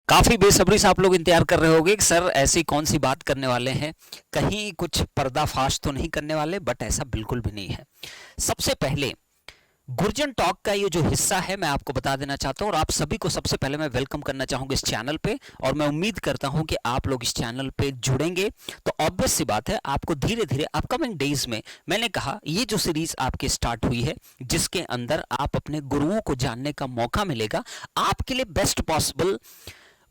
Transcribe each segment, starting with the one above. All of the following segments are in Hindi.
काफी बेसब्री से आप लोग इंतजार कर रहे होंगे कि सर ऐसी कौन सी बात करने वाले हैं, कहीं कुछ पर्दाफाश तो नहीं करने वाले, बट ऐसा बिल्कुल भी नहीं है। सबसे पहले गुर्जन टॉक का ये जो हिस्सा है मैं आपको बता देना चाहता हूं और आप सभी को सबसे पहले मैं वेलकम करना चाहूंगा इस चैनल पे। और मैं उम्मीद करता हूं कि आप लोग इस चैनल पे जुड़ेंगे तो ऑब्वियस सी बात है आपको धीरे धीरे अपकमिंग डेज में, मैंने कहा ये जो सीरीज आपकी स्टार्ट हुई है जिसके अंदर आप अपने गुरुओं को जानने का मौका मिलेगा, आपके लिए बेस्ट पॉसिबल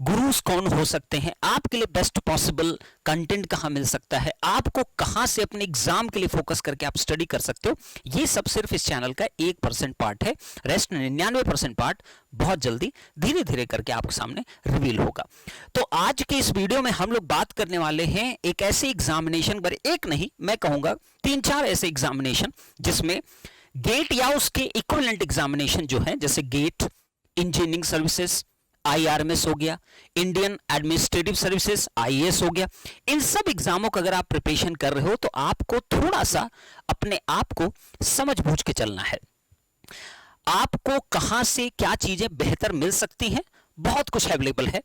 गुरुज कौन हो सकते हैं, आपके लिए बेस्ट पॉसिबल कंटेंट कहां मिल सकता है, आपको कहां से अपने एग्जाम के लिए फोकस करके आप स्टडी कर सकते हो, ये सब सिर्फ इस चैनल का 1% पार्ट है। रेस्ट 99% पार्ट बहुत जल्दी धीरे धीरे करके आपके सामने रिवील होगा। तो आज के इस वीडियो में हम लोग बात करने वाले हैं एक ऐसे एग्जामिनेशन पर, एक नहीं मैं कहूंगा 3-4 ऐसे एग्जामिनेशन जिसमें गेट या उसके इक्विवेलेंट एग्जामिनेशन जो है, जैसे गेट, इंजीनियरिंग सर्विसेज, आईआरएमएस हो गया, इंडियन एडमिनिस्ट्रेटिव सर्विसेज आईएएस हो गया, इन सब एग्जामों का अगर आप प्रिपरेशन कर रहे हो तो आपको थोड़ा सा अपने आप को समझ बूझ के चलना है। आपको कहां से क्या चीजें बेहतर मिल सकती हैं, बहुत कुछ अवेलेबल है।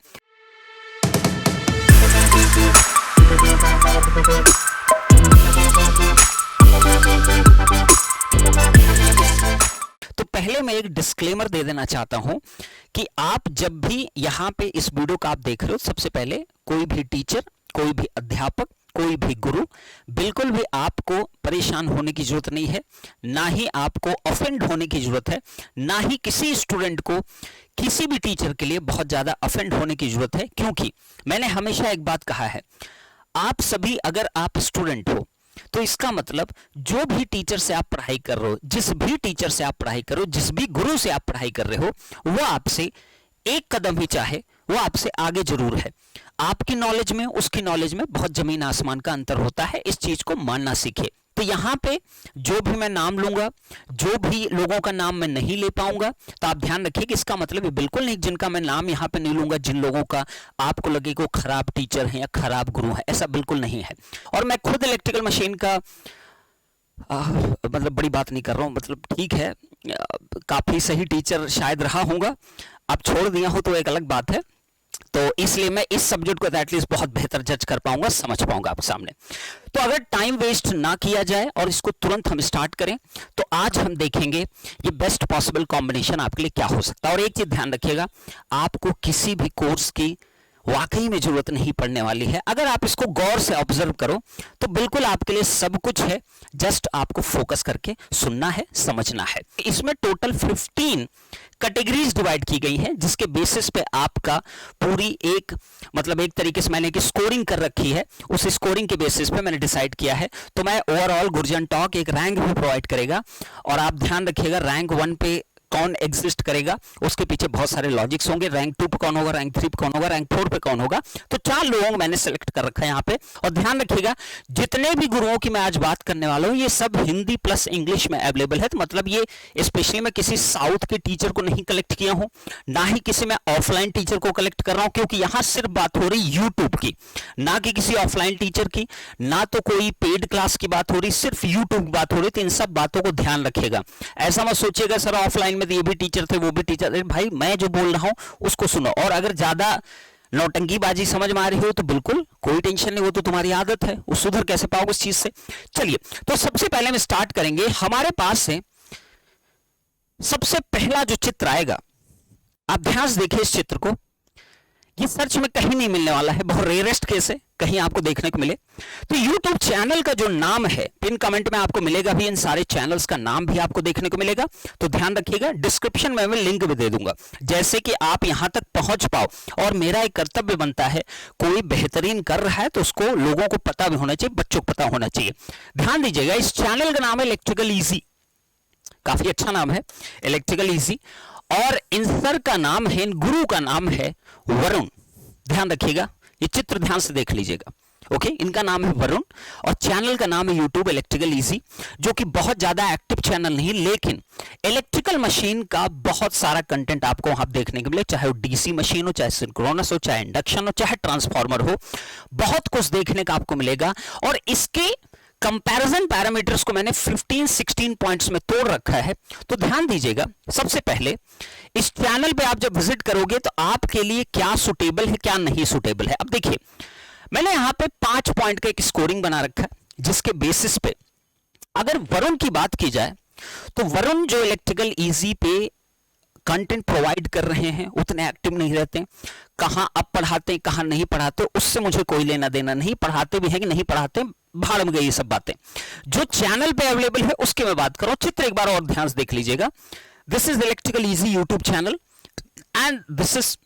तो पहले मैं एक डिस्क्लेमर दे देना चाहता हूं कि आप जब भी यहां पे इस वीडियो का आप देख रहे हो, सबसे पहले कोई भी टीचर, कोई भी अध्यापक, कोई भी गुरु, बिल्कुल भी आपको परेशान होने की जरूरत नहीं है, ना ही आपको ऑफेंड होने की जरूरत है, ना ही किसी स्टूडेंट को किसी भी टीचर के लिए बहुत ज्यादा ऑफेंड होने की जरूरत है। क्योंकि मैंने हमेशा एक बात कहा है, आप सभी अगर आप स्टूडेंट हो तो इसका मतलब जो भी टीचर से आप पढ़ाई कर रहे हो, जिस भी टीचर से आप पढ़ाई कर रहे हो, जिस भी गुरु से आप पढ़ाई कर रहे हो, वो आपसे एक कदम ही चाहे वो आपसे आगे जरूर है। आपकी नॉलेज में उसकी नॉलेज में बहुत जमीन आसमान का अंतर होता है, इस चीज को मानना सीखे। तो यहां पे जो भी मैं नाम लूंगा, जो भी लोगों का नाम मैं नहीं ले पाऊंगा, तो आप ध्यान रखिए कि इसका मतलब ये बिल्कुल नहीं जिनका मैं नाम यहां पे नहीं लूंगा, जिन लोगों का आपको लगे कि वो खराब टीचर है या खराब गुरु है, ऐसा बिल्कुल नहीं है। और मैं खुद इलेक्ट्रिकल मशीन का मतलब बड़ी बात नहीं कर रहा हूं, मतलब ठीक है, काफी सही टीचर शायद रहा होगा, अब छोड़ दिया हो तो एक अलग बात है। तो इसलिए मैं इस सब्जेक्ट को एटलीस्ट बहुत बेहतर जज कर पाऊंगा, समझ पाऊंगा आपके सामने। तो अगर टाइम वेस्ट ना किया जाए और इसको तुरंत हम स्टार्ट करें, तो आज हम देखेंगे ये बेस्ट पॉसिबल कॉम्बिनेशन आपके लिए क्या हो सकता है। और एक चीज ध्यान रखिएगा, आपको किसी भी कोर्स की वाकई में जरूरत नहीं पड़ने वाली है। अगर आप इसको गौर से ऑब्जर्व करो तो बिल्कुल आपके लिए सब कुछ है, जस्ट आपको फोकस करके सुनना है, समझना है। इसमें टोटल 15 कैटेगरीज डिवाइड की गई हैं, जिसके बेसिस पे आपका पूरी एक मतलब एक तरीके से मैंने एक स्कोरिंग कर रखी है, उस स्कोरिंग के बेसिस पे मैंने डिसाइड किया है। तो मैं ओवरऑल गुर्जन टॉक एक रैंक भी प्रोवाइड करेगा, और आप ध्यान रखिएगा रैंक 1 पे कौन एग्जिस्ट करेगा, उसके पीछे बहुत सारे लॉजिक्स होंगे। रैंक 2 पे कौन होगा, रैंक 3 पे कौन होगा, रैंक 4 पे कौन होगा। तो 4 लोगों को मैंने सेलेक्ट कर रखा है यहाँ पे। और ध्यान रखिएगा जितने भी गुरुओं की मैं आज बात करने वाला हूँ, ये सब हिंदी प्लस इंग्लिश में अवेलेबल है। तो मतलब ये स्पेशली मैं किसी साउथ के टीचर को नहीं कलेक्ट किया हूँ, ना ही किसी मैं ऑफलाइन टीचर को कलेक्ट कर रहा हूँ, क्योंकि यहाँ सिर्फ बात हो रही यूट्यूब की, ना कि किसी ऑफलाइन टीचर की, ना तो कोई पेड क्लास की बात हो रही, सिर्फ यूट्यूब की बात हो रही। तो इन सब बातों को ध्यान रखिएगा। ऐसा मत सोचिएगा सर ऑफलाइन में तो ये भी टीचर थे वो भी टीचर, अरे भाई मैं जो बोल रहा हूं उसको सुनो। और अगर ज्यादा नौटंकीबाजी समझ में आ रही हो तो बिल्कुल कोई टेंशन नहीं, वो तो तुम्हारी आदत है, वो सुधर कैसे पाओगे इस चीज से। चलिए, तो सबसे पहले हम स्टार्ट करेंगे। हमारे पास से सबसे पहला जो चित्र आएगा, आप ध्यान से देखिए इस चित्र को, ये सर्च में कहीं नहीं मिलने वाला है, बहुत रेयरेस्ट केस है कहीं आपको देखने को मिले। तो YouTube चैनल का जो नाम है पिन कमेंट में आपको मिलेगा भी, इन सारे चैनल्स का नाम भी आपको देखने को मिलेगा। तो ध्यान रखिएगा, डिस्क्रिप्शन में मैं लिंक भी दे दूंगा, जैसे कि आप यहां तक पहुंच पाओ। और मेरा एक कर्तव्य बनता है, कोई बेहतरीन कर रहा है तो उसको लोगों को पता भी होना चाहिए, बच्चों को पता होना चाहिए। ध्यान दीजिएगा, इस चैनल का नाम है इलेक्ट्रिकल इजी, काफी अच्छा नाम है इलेक्ट्रिकल इजी। और इन सर का नाम है, इन गुरु का नाम है वरुण। ध्यान रखिएगा, ये चित्र ध्यान से देख लीजिएगा। ओके, इनका नाम है वरुण और चैनल का नाम है यूट्यूब इलेक्ट्रिकल इजी, जो कि बहुत ज्यादा एक्टिव चैनल नहीं, लेकिन इलेक्ट्रिकल मशीन का बहुत सारा कंटेंट आपको वहां देखने को मिले, चाहे वो डीसी मशीन हो, चाहे सिंक्रोनस हो, चाहे इंडक्शन हो, चाहे ट्रांसफार्मर हो, बहुत कुछ देखने का आपको मिलेगा। और इसके कंपैरिजन पैरामीटर्स को मैंने 15-16 पॉइंट्स में तोड़ रखा है। तो ध्यान दीजिएगा, सबसे पहले इस चैनल पे आप जब विजिट करोगे तो आपके लिए क्या सुटेबल है, क्या नहीं सुटेबल है। अब देखिए, मैंने यहां पे 5 पॉइंट का एक स्कोरिंग बना रखा है, जिसके बेसिस पे अगर वरुण की बात की जाए तो वरुण जो इलेक्ट्रिकल इजी पे कंटेंट प्रोवाइड कर रहे हैं उतने एक्टिव नहीं रहते, कहां अब पढ़ाते कहां नहीं पढ़ाते उससे मुझे कोई लेना देना नहीं, पढ़ाते भी हैं कि नहीं पढ़ाते भाड़ में गई ये सब बातें। जो चैनल पे अवेलेबल है उसकी मैं बात करूं, चित्र एक बार और ध्यान से देख लीजिएगा। This is electrical easy YouTube channel and this is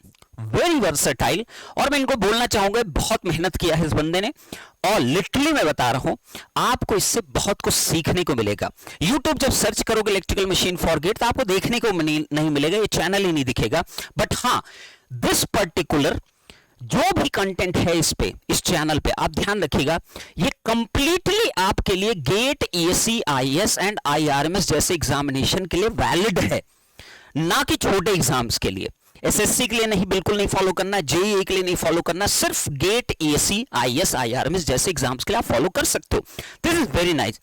very versatile. और मैं इनको बोलना चाहूंगा बहुत मेहनत किया है इस बंदे ने, और लिटरली मैं बता रहा हूं आपको इससे बहुत कुछ सीखने को मिलेगा। YouTube जब सर्च करोगे इलेक्ट्रिकल मशीन फॉर गेट तो आपको देखने को नहीं मिलेगा, ये चैनल ही नहीं दिखेगा। बट हाँ, दिस पर्टिकुलर जो भी कंटेंट है इस चैनल पे आप ध्यान रखिएगा, ये कंप्लीटली आपके लिए GATE, ESE, IAS and IRMS जैसे एग्जामिनेशन के लिए वैलिड है, ना कि छोटे एग्जाम्स के लिए। SSC के लिए नहीं, बिल्कुल नहीं फॉलो करना, JEE के लिए नहीं फॉलो करना, सिर्फ गेट, ESE, IAS, IRMS जैसे एग्जाम्स के लिए आप फॉलो कर सकते हो। This is very nice.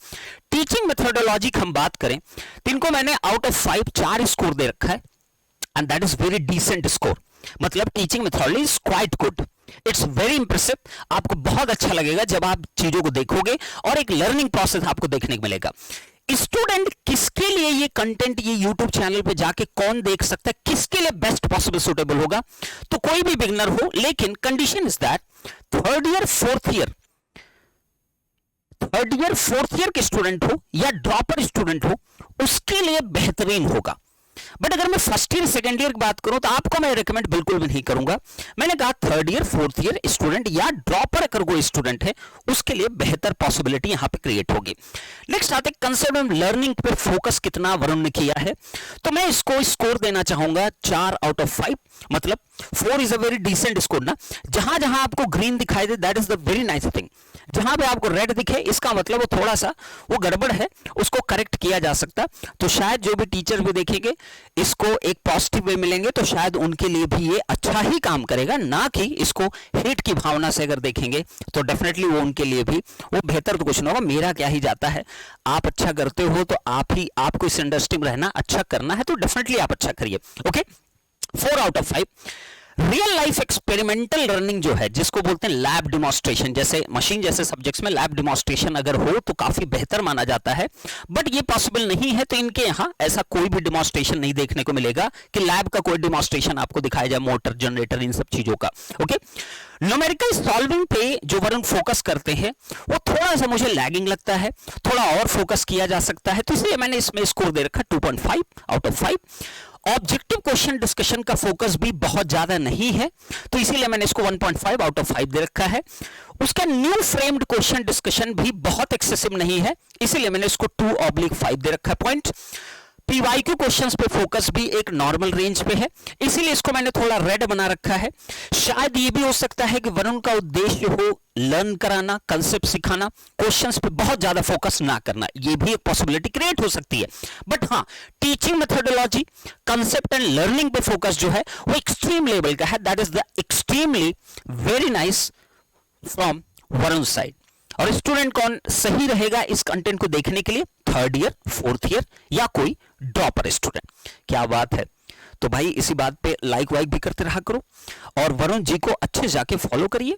Teaching methodology की हम बात करें तो इनको मैंने आउट ऑफ 5 4 स्कोर दे रखा है and that is very decent score. मतलब teaching methodology is quite good, it's very impressive. आपको बहुत अच्छा लगेगा जब आप चीजों को देखोगे और एक लर्निंग प्रोसेस आपको देखने को मिलेगा। स्टूडेंट किसके लिए ये कंटेंट ये YouTube चैनल पे जाके कौन देख सकता है, किसके लिए बेस्ट पॉसिबल सुटेबल होगा, तो कोई भी बिगनर हो, लेकिन condition is that third year fourth year के स्टूडेंट हो या ड्रॉपर स्टूडेंट हो, उसके लिए बेहतरीन होगा। बट अगर मैं फर्स्ट ईयर सेकंड ईयर की बात करूं तो आपको मैं रिकमेंड बिल्कुल भी नहीं करूंगा। मैंने कहा third year fourth year student या ड्रॉपर अगर कोई स्टूडेंट है उसके लिए बेहतर पॉसिबिलिटी यहां पे क्रिएट होगी। नेक्स्ट आते हैं कंसेप्ट ऑफ लर्निंग पे फोकस कितना वरुण ने किया है, तो मैं इसको स्कोर देना चाहूंगा 4 आउट ऑफ 5। मतलब 4 is a very decent score ना। जहां जहां आपको ग्रीन दिखाई दे that is the very nice thing, जहां पे आपको रेड दिखे इसका मतलब वो थोड़ा सा वो गड़बड़ है, उसको करेक्ट किया जा सकता। तो शायद जो भी टीचर भी देखेंगे इसको एक पॉजिटिव वे मिलेंगे तो शायद उनके लिए भी ये अच्छा ही काम करेगा, ना कि इसको हेट की भावना से अगर देखेंगे तो डेफिनेटली वो उनके लिए भी वो बेहतर तो कुछ नहीं होगा। मेरा क्या ही जाता है, आप अच्छा करते हो तो आपको इस इंडस्ट्री में रहना, अच्छा करना है तो डेफिनेटली आप अच्छा करिए। Okay, 4 out of 5। Real life experimental learning जो है, जिसको बोलते हैं लैब डिमॉन्स्ट्रेशन, जैसे मशीन जैसे सब्जेक्ट्स में लैब डिमॉन्स्ट्रेशन अगर हो तो काफी बेहतर माना जाता है। बट ये पॉसिबल नहीं है, तो इनके यहाँ ऐसा कोई भी डिमॉन्स्ट्रेशन नहीं देखने को मिलेगा कि लैब का कोई डिमॉन्स्ट्रेशन आपको दिखाया जाए, मोटर, जनरेटर, इन सब चीजों का। ओके, न्यूमेरिकल सॉल्विंग पे जो वरुण फोकस करते हैं वो थोड़ा सा मुझे लैगिंग लगता है, थोड़ा और फोकस किया जा सकता है, तो इसलिए मैंने इसमें स्कोर दे रखा 2.5 out of 5। Objective question discussion का फोकस भी बहुत ज्यादा नहीं है, तो इसीलिए मैंने इसको 1.5 आउट ऑफ 5 दे रखा है। उसका न्यू फ्रेम्ड क्वेश्चन डिस्कशन भी बहुत एक्सेसिव नहीं है, इसीलिए मैंने इसको 2/5 दे रखा है पॉइंट। PYQ क्वेश्चंस पे फोकस भी एक नॉर्मल रेंज पे है, इसीलिए इसको मैंने थोड़ा रेड बना रखा है। शायद ये भी हो सकता है कि वरुण का उद्देश्य हो लर्न कराना, कंसेप्ट सिखाना, क्वेश्चंस पे बहुत ज्यादा फोकस ना करना, ये भी एक पॉसिबिलिटी क्रिएट हो सकती है। बट हाँ, teaching methodology, concept and learning पे फोकस जो है वो एक्सट्रीम लेवल का है, that is the extremely very nice from Varun side. और स्टूडेंट कौन सही रहेगा इस कंटेंट को देखने के लिए, थर्ड ईयर, फोर्थ ईयर या कोई ड्रॉपर स्टूडेंट। क्या बात है, तो भाई इसी बात पे लाइक वाइक भी करते रहा करो और वरुण जी को अच्छे जाके फॉलो करिए।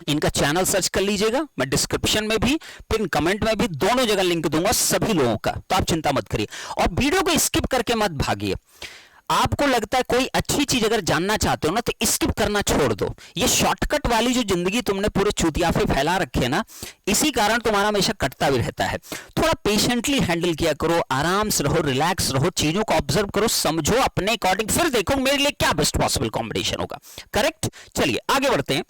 इनका चैनल सर्च कर लीजिएगा, मैं डिस्क्रिप्शन में भी पिन कमेंट में भी दोनों जगह लिंक दूंगा सभी लोगों का, तो आप चिंता मत करिए और वीडियो को स्किप करके मत भागिए। आपको लगता है कोई अच्छी चीज अगर जानना चाहते हो ना तो स्किप करना छोड़ दो। ये शॉर्टकट वाली जो जिंदगी तुमने पूरे चूतियाफे फैला रखे ना, इसी कारण तुम्हारा हमेशा कटता भी रहता है। थोड़ा पेशेंटली हैंडल किया करो, आराम से रहो, रिलैक्स रहो, चीजों को ऑब्जर्व करो, समझो अपने अकॉर्डिंग, फिर देखो मेरे लिए क्या बेस्ट पॉसिबल कॉम्बिनेशन होगा। करेक्ट, चलिए आगे बढ़ते हैं।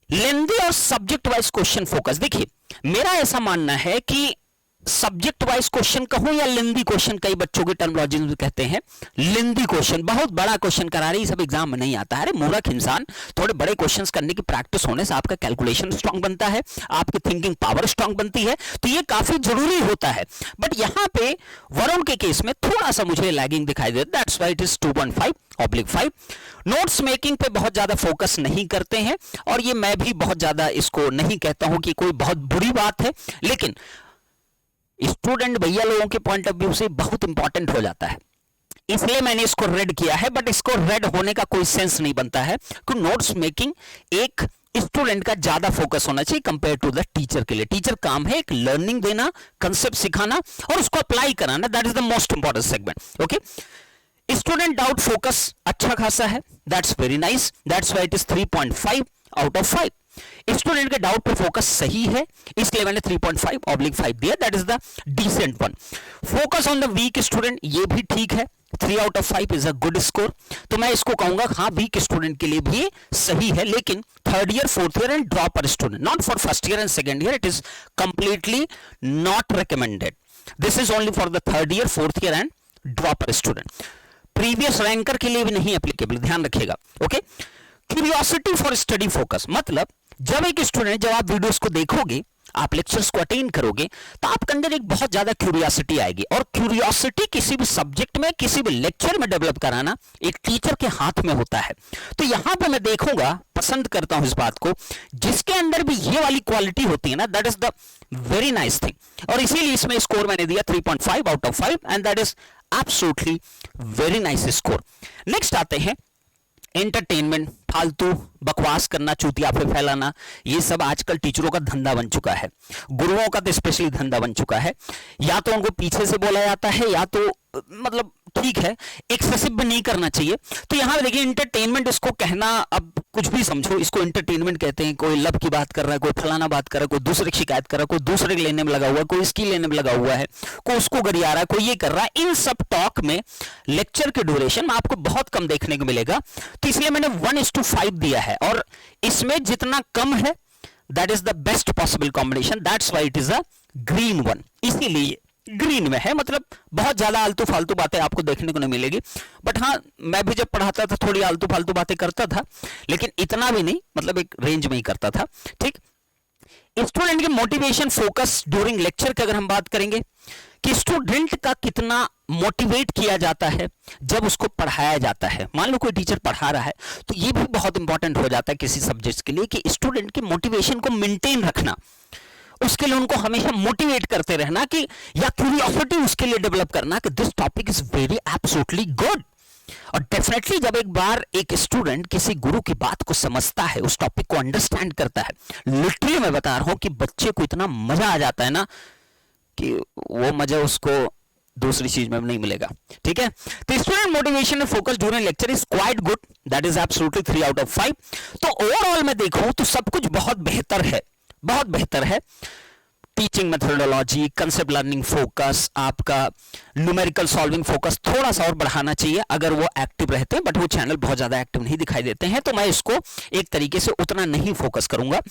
लेंदी और सब्जेक्ट वाइज क्वेश्चन फोकस। देखिए मेरा ऐसा मानना है कि सब्जेक्ट वाइज क्वेश्चन कहूं या लेंदी क्वेश्चन, कई बच्चों की टर्मिनोलॉजी में कहते हैं लेंदी क्वेश्चन, बहुत बड़ा क्वेश्चन करा रही, सब एग्जाम में नहीं आता है। अरे मूर्ख इंसान, थोड़े बड़े क्वेश्चंस करने की प्रैक्टिस होने से आपका कैलकुलेशन स्ट्रांग बनता है, आपकी थिंकिंग पावर स्ट्रांग बनती है, तो ये काफी जरूरी होता है। बट यहां पे वरुण के केस में थोड़ा सा मुझे लैगिंग दिखाई दे, that's why it is 2.5 5 notes making पे बहुत ज्यादा फोकस नहीं करते हैं, और ये मैं भी बहुत ज्यादा इसको नहीं कहता हूं कि कोई बहुत बुरी बात है, लेकिन स्टूडेंट भैया लोगों के पॉइंट ऑफ व्यू से बहुत इंपॉर्टेंट हो जाता है, इसलिए मैंने इसको रेड किया है। बट इसको रेड होने का कोई सेंस नहीं बनता है कि नोट्स मेकिंग एक स्टूडेंट का ज्यादा फोकस होना चाहिए कंपेयर टू द टीचर के लिए। टीचर काम है एक लर्निंग देना, कंसेप्ट सिखाना और उसको अप्लाई कराना, that is the most important segment. Okay, student doubt focus अच्छा खासा है, that's very nice, that's why it is 3.5 out of 5। Student के डाउट पे फोकस सही है, इसलिए मैंने 3.5/5 दिया, that is the decent one. Focus on the weak student, ये भी ठीक है, 3 out of 5 is a good score. तो मैं इसको कहूंगा हाँ वीक स्टूडेंट के लिए भी सही है, लेकिन third year, fourth year and dropper student, not for first year and second year, it is completely not recommended. This is only for the third year, fourth year and dropper student. Previous ranker के लिए भी नहीं एप्लीकेबल, ध्यान रखिएगा। Okay, curiosity for study focus, मतलब जब एक स्टूडेंट, जब आप वीडियोस को देखोगे, आप लेक्चर्स को अटेंड करोगे, तो आपके अंदर एक बहुत ज्यादा क्यूरियोसिटी आएगी, और क्यूरियोसिटी किसी भी सब्जेक्ट में, किसी भी लेक्चर में डेवलप कराना एक टीचर के हाथ में होता है। तो यहां पे मैं देखूंगा, पसंद करता हूं इस बात को, जिसके अंदर भी ये वाली क्वालिटी होती है ना, that is the very nice thing, और इसीलिए इसमें स्कोर मैंने दिया 3.5 out of 5 and that is absolutely very nice score. Next आते हैं एंटरटेनमेंट, फालतू बकवास करना, चूतियापे फैलाना, ये सब आजकल टीचरों का धंधा बन चुका है, गुरुओं का तो स्पेशली धंधा बन चुका है। या तो उनको पीछे से बोला जाता है, या तो मतलब ठीक है, एक्सेसिव भी नहीं करना चाहिए। तो यहां देखिए एंटरटेनमेंट, इसको कहना अब कुछ भी समझो, इसको एंटरटेनमेंट कहते हैं। कोई लब की बात कर रहा है, कोई फलाना बात कर रहा है, कोई दूसरे की शिकायत कर रहा है, कोई दूसरे के लेने में लगा हुआ है, कोई इसकी लेने में लगा हुआ है, कोई उसको गरिया रहा है, कोई ये कर रहा है। इन सब टॉक में लेक्चर के ड्यूरेशन में आपको बहुत कम देखने को मिलेगा, तो इसलिए मैंने 1:5 दिया है, और इसमें जितना कम है that is the best possible combination, that's why it is a green one, इसीलिए ग्रीन में है। मतलब बहुत ज्यादा आलतू फालतू बातें आपको देखने को नहीं मिलेगी, बट हाँ मैं भी जब पढ़ाता था थोड़ी आलतू फालतू बातें करता था, लेकिन इतना भी नहीं, मतलब एक रेंज में ही करता था। ठीक, स्टूडेंट के मोटिवेशन फोकस ड्यूरिंग लेक्चर की अगर हम बात करेंगे कि स्टूडेंट का कितना मोटिवेट किया जाता है जब उसको पढ़ाया जाता है। मान लो कोई टीचर पढ़ा रहा है, तो ये भी बहुत इंपॉर्टेंट हो जाता है किसी सब्जेक्ट के लिए कि स्टूडेंट के मोटिवेशन को मेंटेन रखना, उसके लिए उनको हमेशा मोटिवेट करते रहना, कि या क्यूरियोसिटी उसके लिए डेवलप करना कि this topic is very absolutely good. और डेफिनेटली जब एक बार एक स्टूडेंट किसी गुरु की बात को समझता है, उस टॉपिक को अंडरस्टैंड करता है, लिटरली मैं बता रहा हूं कि बच्चे को इतना मजा आ जाता है ना कि वो मजा उसको दूसरी चीज में नहीं मिलेगा। ठीक है, तो student motivation and focus during lecture is quite good, that is absolutely 3 out of 5। तो ओवरऑल मैं देखूं तो सब कुछ बहुत बेहतर है, बहुत बेहतर है। Teaching methodology, concept learning focus, आपका न्यूमेरिकल सॉल्विंग फोकस थोड़ा सा और बढ़ाना चाहिए अगर वो एक्टिव रहते हैं, बट वो चैनल बहुत ज्यादा एक्टिव नहीं दिखाई देते हैं, तो मैं इसको एक तरीके से उतना नहीं फोकस करूंगा।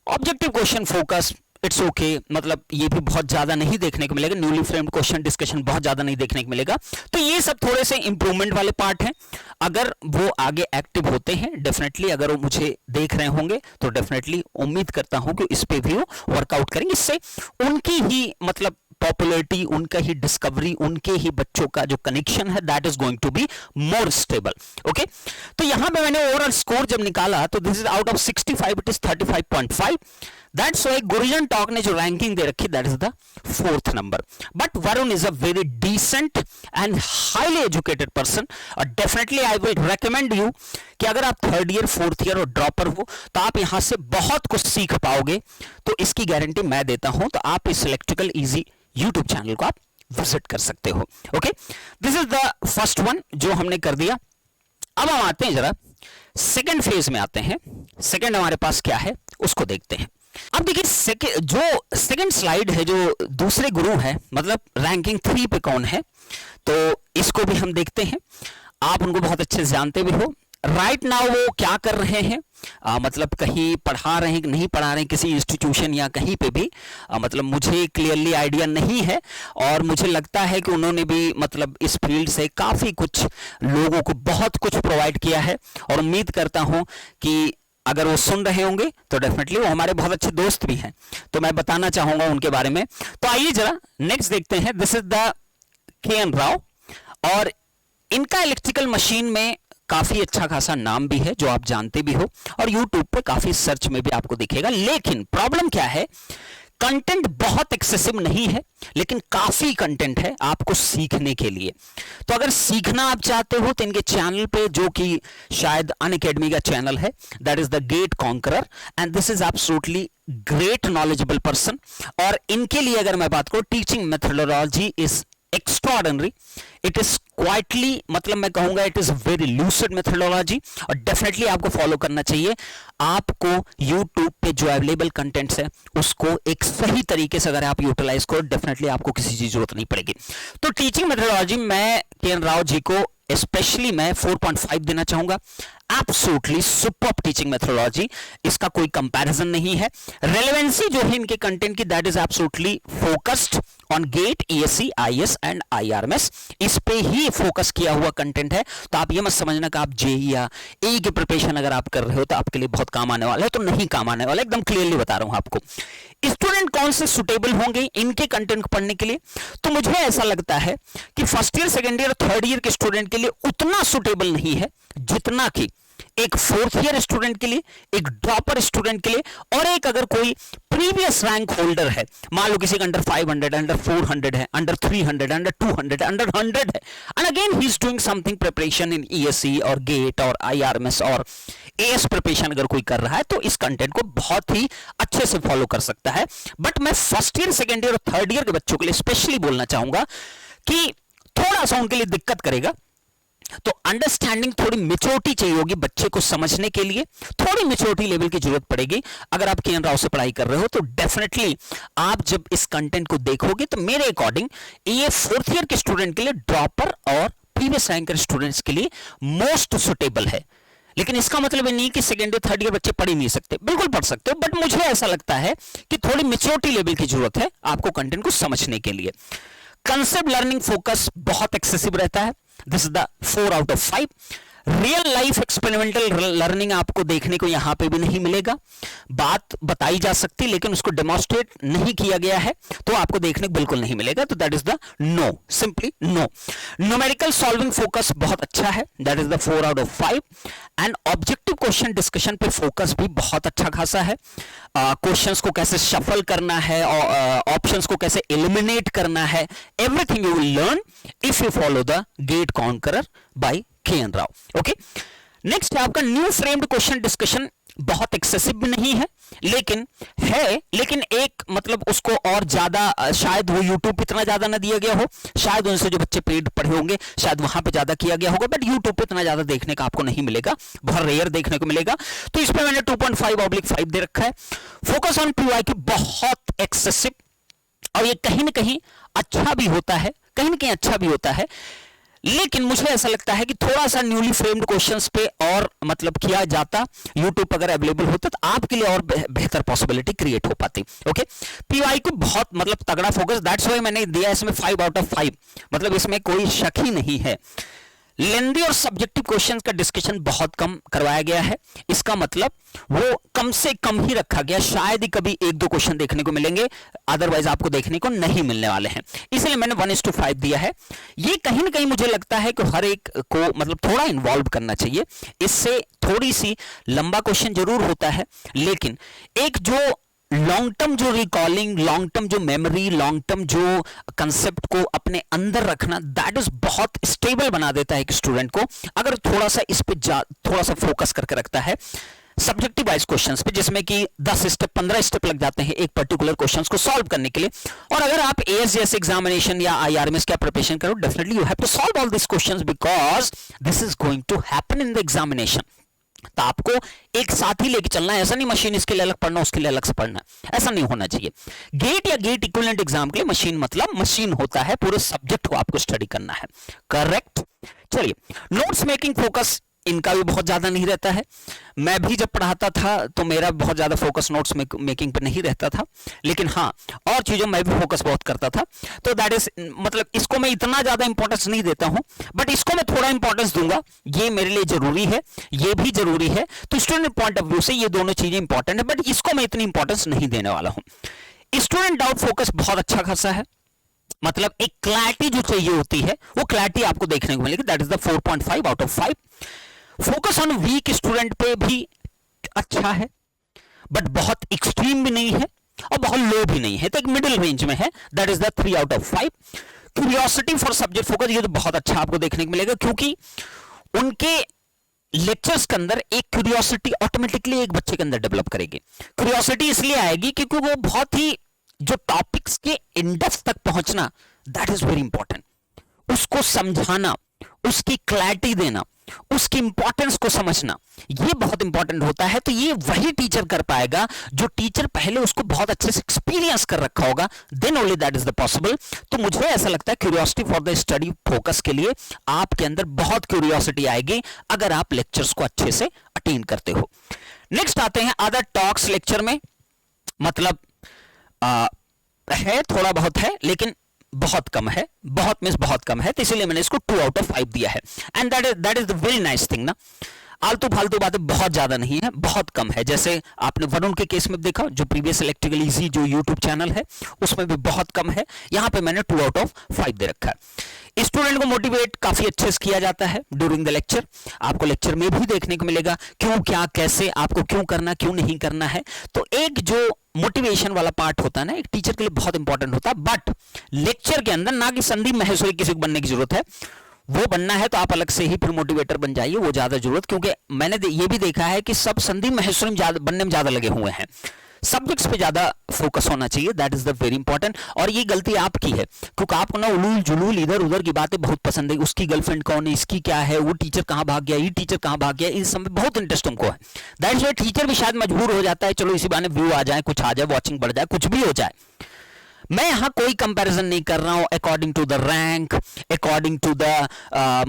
Objective question focus, it's okay, मतलब ये भी बहुत ज्यादा नहीं देखने को मिलेगा। न्यूली फ्रेम्ड क्वेश्चन डिस्कशन बहुत ज्यादा नहीं देखने को मिलेगा। तो ये सब थोड़े से इंप्रूवमेंट वाले पार्ट हैं, अगर वो आगे एक्टिव होते हैं डेफिनेटली, अगर वो मुझे देख रहे होंगे तो डेफिनेटली उम्मीद करता हूं कि इस पे भी वो वर्कआउट करेंगे, इससे उनकी ही मतलब पॉपुलैरिटी, उनका ही डिस्कवरी, उनके ही बच्चों का जो कनेक्शन है that is going to be more stable. Okay, तो यहां पे मैंने ओवरऑल स्कोर जब निकाला तो this is out of 65 it is 35.5। That's why Gurujan Talk ने जो रैंकिंग दे रखी that is the 4th number. But Varun is a very decent and highly educated person, और definitely I will recommend you कि अगर आप 3rd ईयर 4th ईयर और ड्रॉपर हो तो आप यहां से बहुत कुछ सीख पाओगे, तो इसकी गारंटी मैं देता हूं। तो आप इस इलेक्ट्रिकल इजी यूट्यूब चैनल को आप विजिट कर सकते हो। Okay, this is the first one जो हमने कर दिया। अब हम आते हैं जरा सेकेंड फेज में आते हैं। सेकेंड हमारे पास क्या है उसको देखते हैं। अब देखिए जो सेकेंड स्लाइड है, जो दूसरे गुरु है, मतलब रैंकिंग 3 पे कौन है, तो इसको भी हम देखते हैं। आप उनको बहुत अच्छे से जानते भी हो। राइट नाउ वो क्या कर रहे हैं, मतलब कहीं पढ़ा रहे हैं कि नहीं पढ़ा रहे हैं किसी इंस्टीट्यूशन या कहीं पे भी, मतलब मुझे क्लियरली आइडिया नहीं है, और मुझे लगता है कि उन्होंने भी मतलब इस फील्ड से काफ़ी कुछ लोगों को बहुत कुछ प्रोवाइड किया है, और उम्मीद करता हूं कि अगर वो सुन रहे होंगे तो डेफिनेटली वो हमारे बहुत अच्छे दोस्त भी हैं, तो मैं बताना चाहूंगा उनके बारे में। तो आइए जरा नेक्स्ट देखते हैं। This is the KN Rao, और इनका इलेक्ट्रिकल मशीन में काफी अच्छा खासा नाम भी है जो आप जानते भी हो, और YouTube पे काफी सर्च में भी आपको दिखेगा। लेकिन प्रॉब्लम क्या है, कंटेंट बहुत एक्सेसिव नहीं है, लेकिन काफी कंटेंट है आपको सीखने के लिए। तो अगर सीखना आप चाहते हो तो इनके चैनल पे, जो कि शायद अनअकैडमी का चैनल है, that is the GATE conqueror, and this is absolutely great knowledgeable person. और इनके लिए अगर मैं बात करूं, teaching methodology is extraordinary, it is quitely, मतलब मैं कहूंगा it is very lucid methodology, और डेफिनेटली आपको फॉलो करना चाहिए। आपको YouTube पे जो अवेलेबल कंटेंट्स है उसको एक सही तरीके से अगर आप यूटिलाइज करो, डेफिनेटली आपको किसी चीज की जरूरत नहीं पड़ेगी। तो टीचिंग मेथोडोलॉजी में के.एन. राव जी को स्पेशली मैं 4.5 देना चाहूंगा। एब्सोल्युटली सुपर्ब टीचिंग मेथोडोलॉजी, इसका कोई कंपैरिजन नहीं है। रेलेवेंसी जो है इनके कंटेंट की, that is absolutely focused on GATE, ESE, IS and IRMS, इस पे ही फोकस किया हुआ कंटेंट है। तो आप ये मत समझना कि आप JEE या AE की प्रिपरेशन अगर आप कर रहे हो तो आपके लिए बहुत काम आने वाला है, तो नहीं काम आने वाला, एकदम क्लियरली बता रहा हूं आपको। स्टूडेंट कौन से सुटेबल होंगे इनके कंटेंट को पढ़ने के लिए, तो मुझे ऐसा लगता है कि first year, second year, third year के स्टूडेंट के लिए उतना सुटेबल नहीं है जितना कि एक फोर्थ ईयर स्टूडेंट के लिए, एक ड्रॉपर स्टूडेंट के लिए, और एक अगर कोई प्रीवियस रैंक होल्डर है, मान लो किसी का अंडर 500, अंडर 400 है, अंडर 300, अंडर 200, अंडर 100 है, and again he is doing something preparation in ESE और गेट और IRMS और AS प्रिपरेशन अगर कोई कर रहा है, तो इस कंटेंट को बहुत ही अच्छे से फॉलो कर सकता है। बट मैं फर्स्ट ईयर, सेकेंड ईयर और थर्ड ईयर के बच्चों के लिए स्पेशली बोलना चाहूंगा कि थोड़ा सा उनके लिए दिक्कत करेगा। तो अंडरस्टैंडिंग, थोड़ी मेच्योरिटी चाहिए होगी बच्चे को समझने के लिए, थोड़ी मेच्योरिटी लेवल की जरूरत पड़ेगी। अगर आप के.एन. राव से पढ़ाई कर रहे हो तो डेफिनेटली आप जब इस कंटेंट को देखोगे तो मेरे अकॉर्डिंग ये फोर्थ ईयर के स्टूडेंट के लिए, ड्रॉपर और प्रीवियस रैंकर स्टूडेंट्स के लिए मोस्ट सुटेबल है। लेकिन इसका मतलब नहीं कि सेकेंड ईयर, थर्ड ईयर बच्चे पढ़ ही नहीं सकते, बिल्कुल पढ़ सकते हो, बट मुझे ऐसा लगता है कि थोड़ी मेच्योरिटी लेवल की जरूरत है आपको कंटेंट को समझने के लिए। कंसेप्ट लर्निंग फोकस बहुत एक्सेसिव रहता है, this is the 4 out of 5। Real life experimental learning आपको देखने को यहां पे भी नहीं मिलेगा। बात बताई जा सकती लेकिन उसको डेमोन्स्ट्रेट नहीं किया गया है, तो आपको देखने को बिल्कुल नहीं मिलेगा। तो that is the no, simply no. Numerical solving focus बहुत अच्छा है, that is the 4 out of 5। And objective question discussion पे फोकस भी बहुत अच्छा खासा है। क्वेश्चंस को कैसे शफल करना है, ऑप्शंस को कैसे एलिमिनेट करना है, everything you will learn if you follow the GATE conqueror by K N. Rao. Okay, next है आपका न्यू फ्रेम्ड क्वेश्चन डिस्कशन। बहुत एक्सेसिव भी नहीं है, लेकिन है, लेकिन एक मतलब उसको और ज्यादा, शायद वो YouTube पे इतना ज्यादा ना दिया गया हो, शायद उनसे जो बच्चे पेड पढ़े होंगे शायद वहां पे ज्यादा किया गया होगा, बट YouTube पे इतना ज्यादा देखने का आपको नहीं मिलेगा, बहुत रेयर देखने को मिलेगा। तो इस पे मैंने 2.5/5 दे रखा है। फोकस ऑन PYQ बहुत एक्सेसिव, और ये कहीं ना कहीं अच्छा भी होता है, कहीं ना कहीं अच्छा भी होता है, लेकिन मुझे ऐसा लगता है कि थोड़ा सा न्यूली फ्रेम्ड क्वेश्चंस पे और मतलब किया जाता, यूट्यूब पर अगर अवेलेबल होता तो आपके लिए और बेहतर पॉसिबिलिटी क्रिएट हो पाती। ओके, PYQ बहुत मतलब तगड़ा फोकस, दैट्स व्हाई मैंने दिया इसमें 5 आउट ऑफ 5, मतलब इसमें कोई शक ही नहीं है। लेंदी और सब्जेक्टिव क्वेश्चंस का डिस्कशन बहुत कम करवाया गया है, इसका मतलब वो कम से कम ही रखा गया, शायद ही कभी 1-2 क्वेश्चन देखने को मिलेंगे, अदरवाइज आपको देखने को नहीं मिलने वाले हैं, इसलिए मैंने 1:5 दिया है। ये कहीं ना कहीं मुझे लगता है कि हर एक को मतलब थोड़ा इन्वॉल्व करना चाहिए, इससे थोड़ी सी लंबा क्वेश्चन जरूर होता है, लेकिन एक जो लॉन्ग टर्म जो रिकॉलिंग, लॉन्ग टर्म जो मेमोरी, लॉन्ग टर्म जो कंसेप्ट को अपने अंदर रखना, दैट इज बहुत स्टेबल बना देता है एक स्टूडेंट को, अगर थोड़ा सा इस पे थोड़ा सा फोकस करके रखता है सब्जेक्टिव वाइज क्वेश्चंस पे, जिसमें कि 10 स्टेप 15 स्टेप लग जाते हैं एक पर्टिकुलर क्वेश्चंस को सॉल्व करने के लिए। और अगर आप AS जैसे एग्जामिनेशन या IRMS का प्रिपरेशन करो, definitely you have to solve all this questions because this is going to happen in the examination. तो आपको एक साथ ही लेके चलना है, ऐसा नहीं मशीन इसके लिए अलग पढ़ना, उसके लिए अलग से पढ़ना, ऐसा नहीं होना चाहिए। गेट या गेट इक्विवेलेंट एग्जाम के लिए मशीन मतलब मशीन होता है, पूरे सब्जेक्ट को आपको स्टडी करना है, करेक्ट। चलिए, नोट्स मेकिंग फोकस इनका भी बहुत ज्यादा नहीं रहता है। मैं भी जब पढ़ाता था तो मेरा बहुत ज्यादा फोकस नोट्स मेकिंग पे नहीं रहता था, लेकिन हाँ और चीजों में भी फोकस बहुत करता था, तो दैट इज मतलब इसको मैं इतना ज्यादा इंपॉर्टेंस नहीं देता हूं, बट इसको मैं थोड़ा इंपॉर्टेंस दूंगा, ये मेरे लिए जरूरी है, ये भी जरूरी है। तो स्टूडेंट पॉइंट ऑफ व्यू से ये दोनों चीजें इंपॉर्टेंट है, बट इसको मैं इतनी इंपॉर्टेंस नहीं देने वाला हूं। स्टूडेंट डाउट फोकस बहुत अच्छा खासा है, मतलब एक क्लैरिटी जो चाहिए होती है वो क्लैरिटी आपको देखने को मिलेगी। That is the 4.5 out of 5। Focus on weak student पे भी अच्छा है, बट बहुत एक्सट्रीम भी नहीं है और बहुत लो भी नहीं है, तो एक मिडिल रेंज में है। That is the 3 out of 5। Curiosity for subject focus, ये तो बहुत अच्छा आपको देखने को मिलेगा, क्योंकि उनके लेक्चर्स के अंदर एक क्यूरियोसिटी ऑटोमेटिकली एक बच्चे के अंदर डेवलप करेगी। क्यूरियोसिटी इसलिए आएगी क्योंकि वो बहुत ही जो टॉपिक्स के इंडेप्थ तक पहुंचना, दैट इज वेरी इंपॉर्टेंट। उसको समझाना, उसकी क्लैरिटी देना, उसकी इंपॉर्टेंस को समझना, ये बहुत इंपॉर्टेंट होता है। तो ये वही टीचर कर पाएगा जो टीचर पहले उसको बहुत अच्छे से एक्सपीरियंस कर रखा होगा, then only that is the possible. तो मुझे ऐसा लगता है curiosity for the study focus के लिए आपके अंदर बहुत क्यूरियोसिटी आएगी अगर आप लेक्चर्स को अच्छे से अटेंड करते हो। नेक्स्ट आते हैं अदर टॉक्स लेक्चर में, मतलब है थोड़ा बहुत है लेकिन बहुत कम है, बहुत मींस बहुत कम है, तो इसीलिए मैंने इसको 2 आउट ऑफ 5 दिया है। And that is the very nice thing ना, आलतू फालतू बातें बहुत ज्यादा नहीं है, बहुत कम है। जैसे आपने वरुण के केस में देखा, जो प्रीवियस इलेक्ट्रिकल इजी जो यूट्यूब चैनल है उसमें भी बहुत कम है, यहां पे मैंने 2 आउट ऑफ 5 दे रखा है। स्टूडेंट को मोटिवेट काफी अच्छे से किया जाता है ड्यूरिंग द लेक्चर, आपको लेक्चर में भी देखने को मिलेगा क्यों, क्या, कैसे, आपको क्यों करना, क्यों नहीं करना है। तो एक जो मोटिवेशन वाला पार्ट होता है ना, एक टीचर के लिए बहुत इंपॉर्टेंट होता है। बट लेक्चर के अंदर ना कि संदीप माहेश्वरी किसी को बनने की जरूरत है, वो बनना है तो आप अलग से ही फिर मोटिवेटर बन जाइए, वो ज्यादा जरूरत, क्योंकि मैंने ये भी देखा है कि सब संदीप माहेश्वरी बनने में ज्यादा लगे हुए हैं, सब्जेक्ट्स पे ज्यादा फोकस होना चाहिए। That is the very important. और ये गलती आपकी है, क्योंकि आपको ना उलूल जुलूल इधर उधर की बातें बहुत पसंद है, उसकी गर्लफ्रेंड कौन है, इसकी क्या है, वो टीचर कहां भाग गया, ये टीचर कहां भाग गया, इन सब में बहुत इंटरेस्ट तुमको है। दैट इज टीचर भी शायद मजबूर हो जाता है, चलो इसी बहाने व्यू आ जाए, कुछ आ जाए, वॉचिंग बढ़ जाए, कुछ भी हो जाए। मैं यहां कोई कंपैरिजन नहीं कर रहा हूं according to the rank, according to the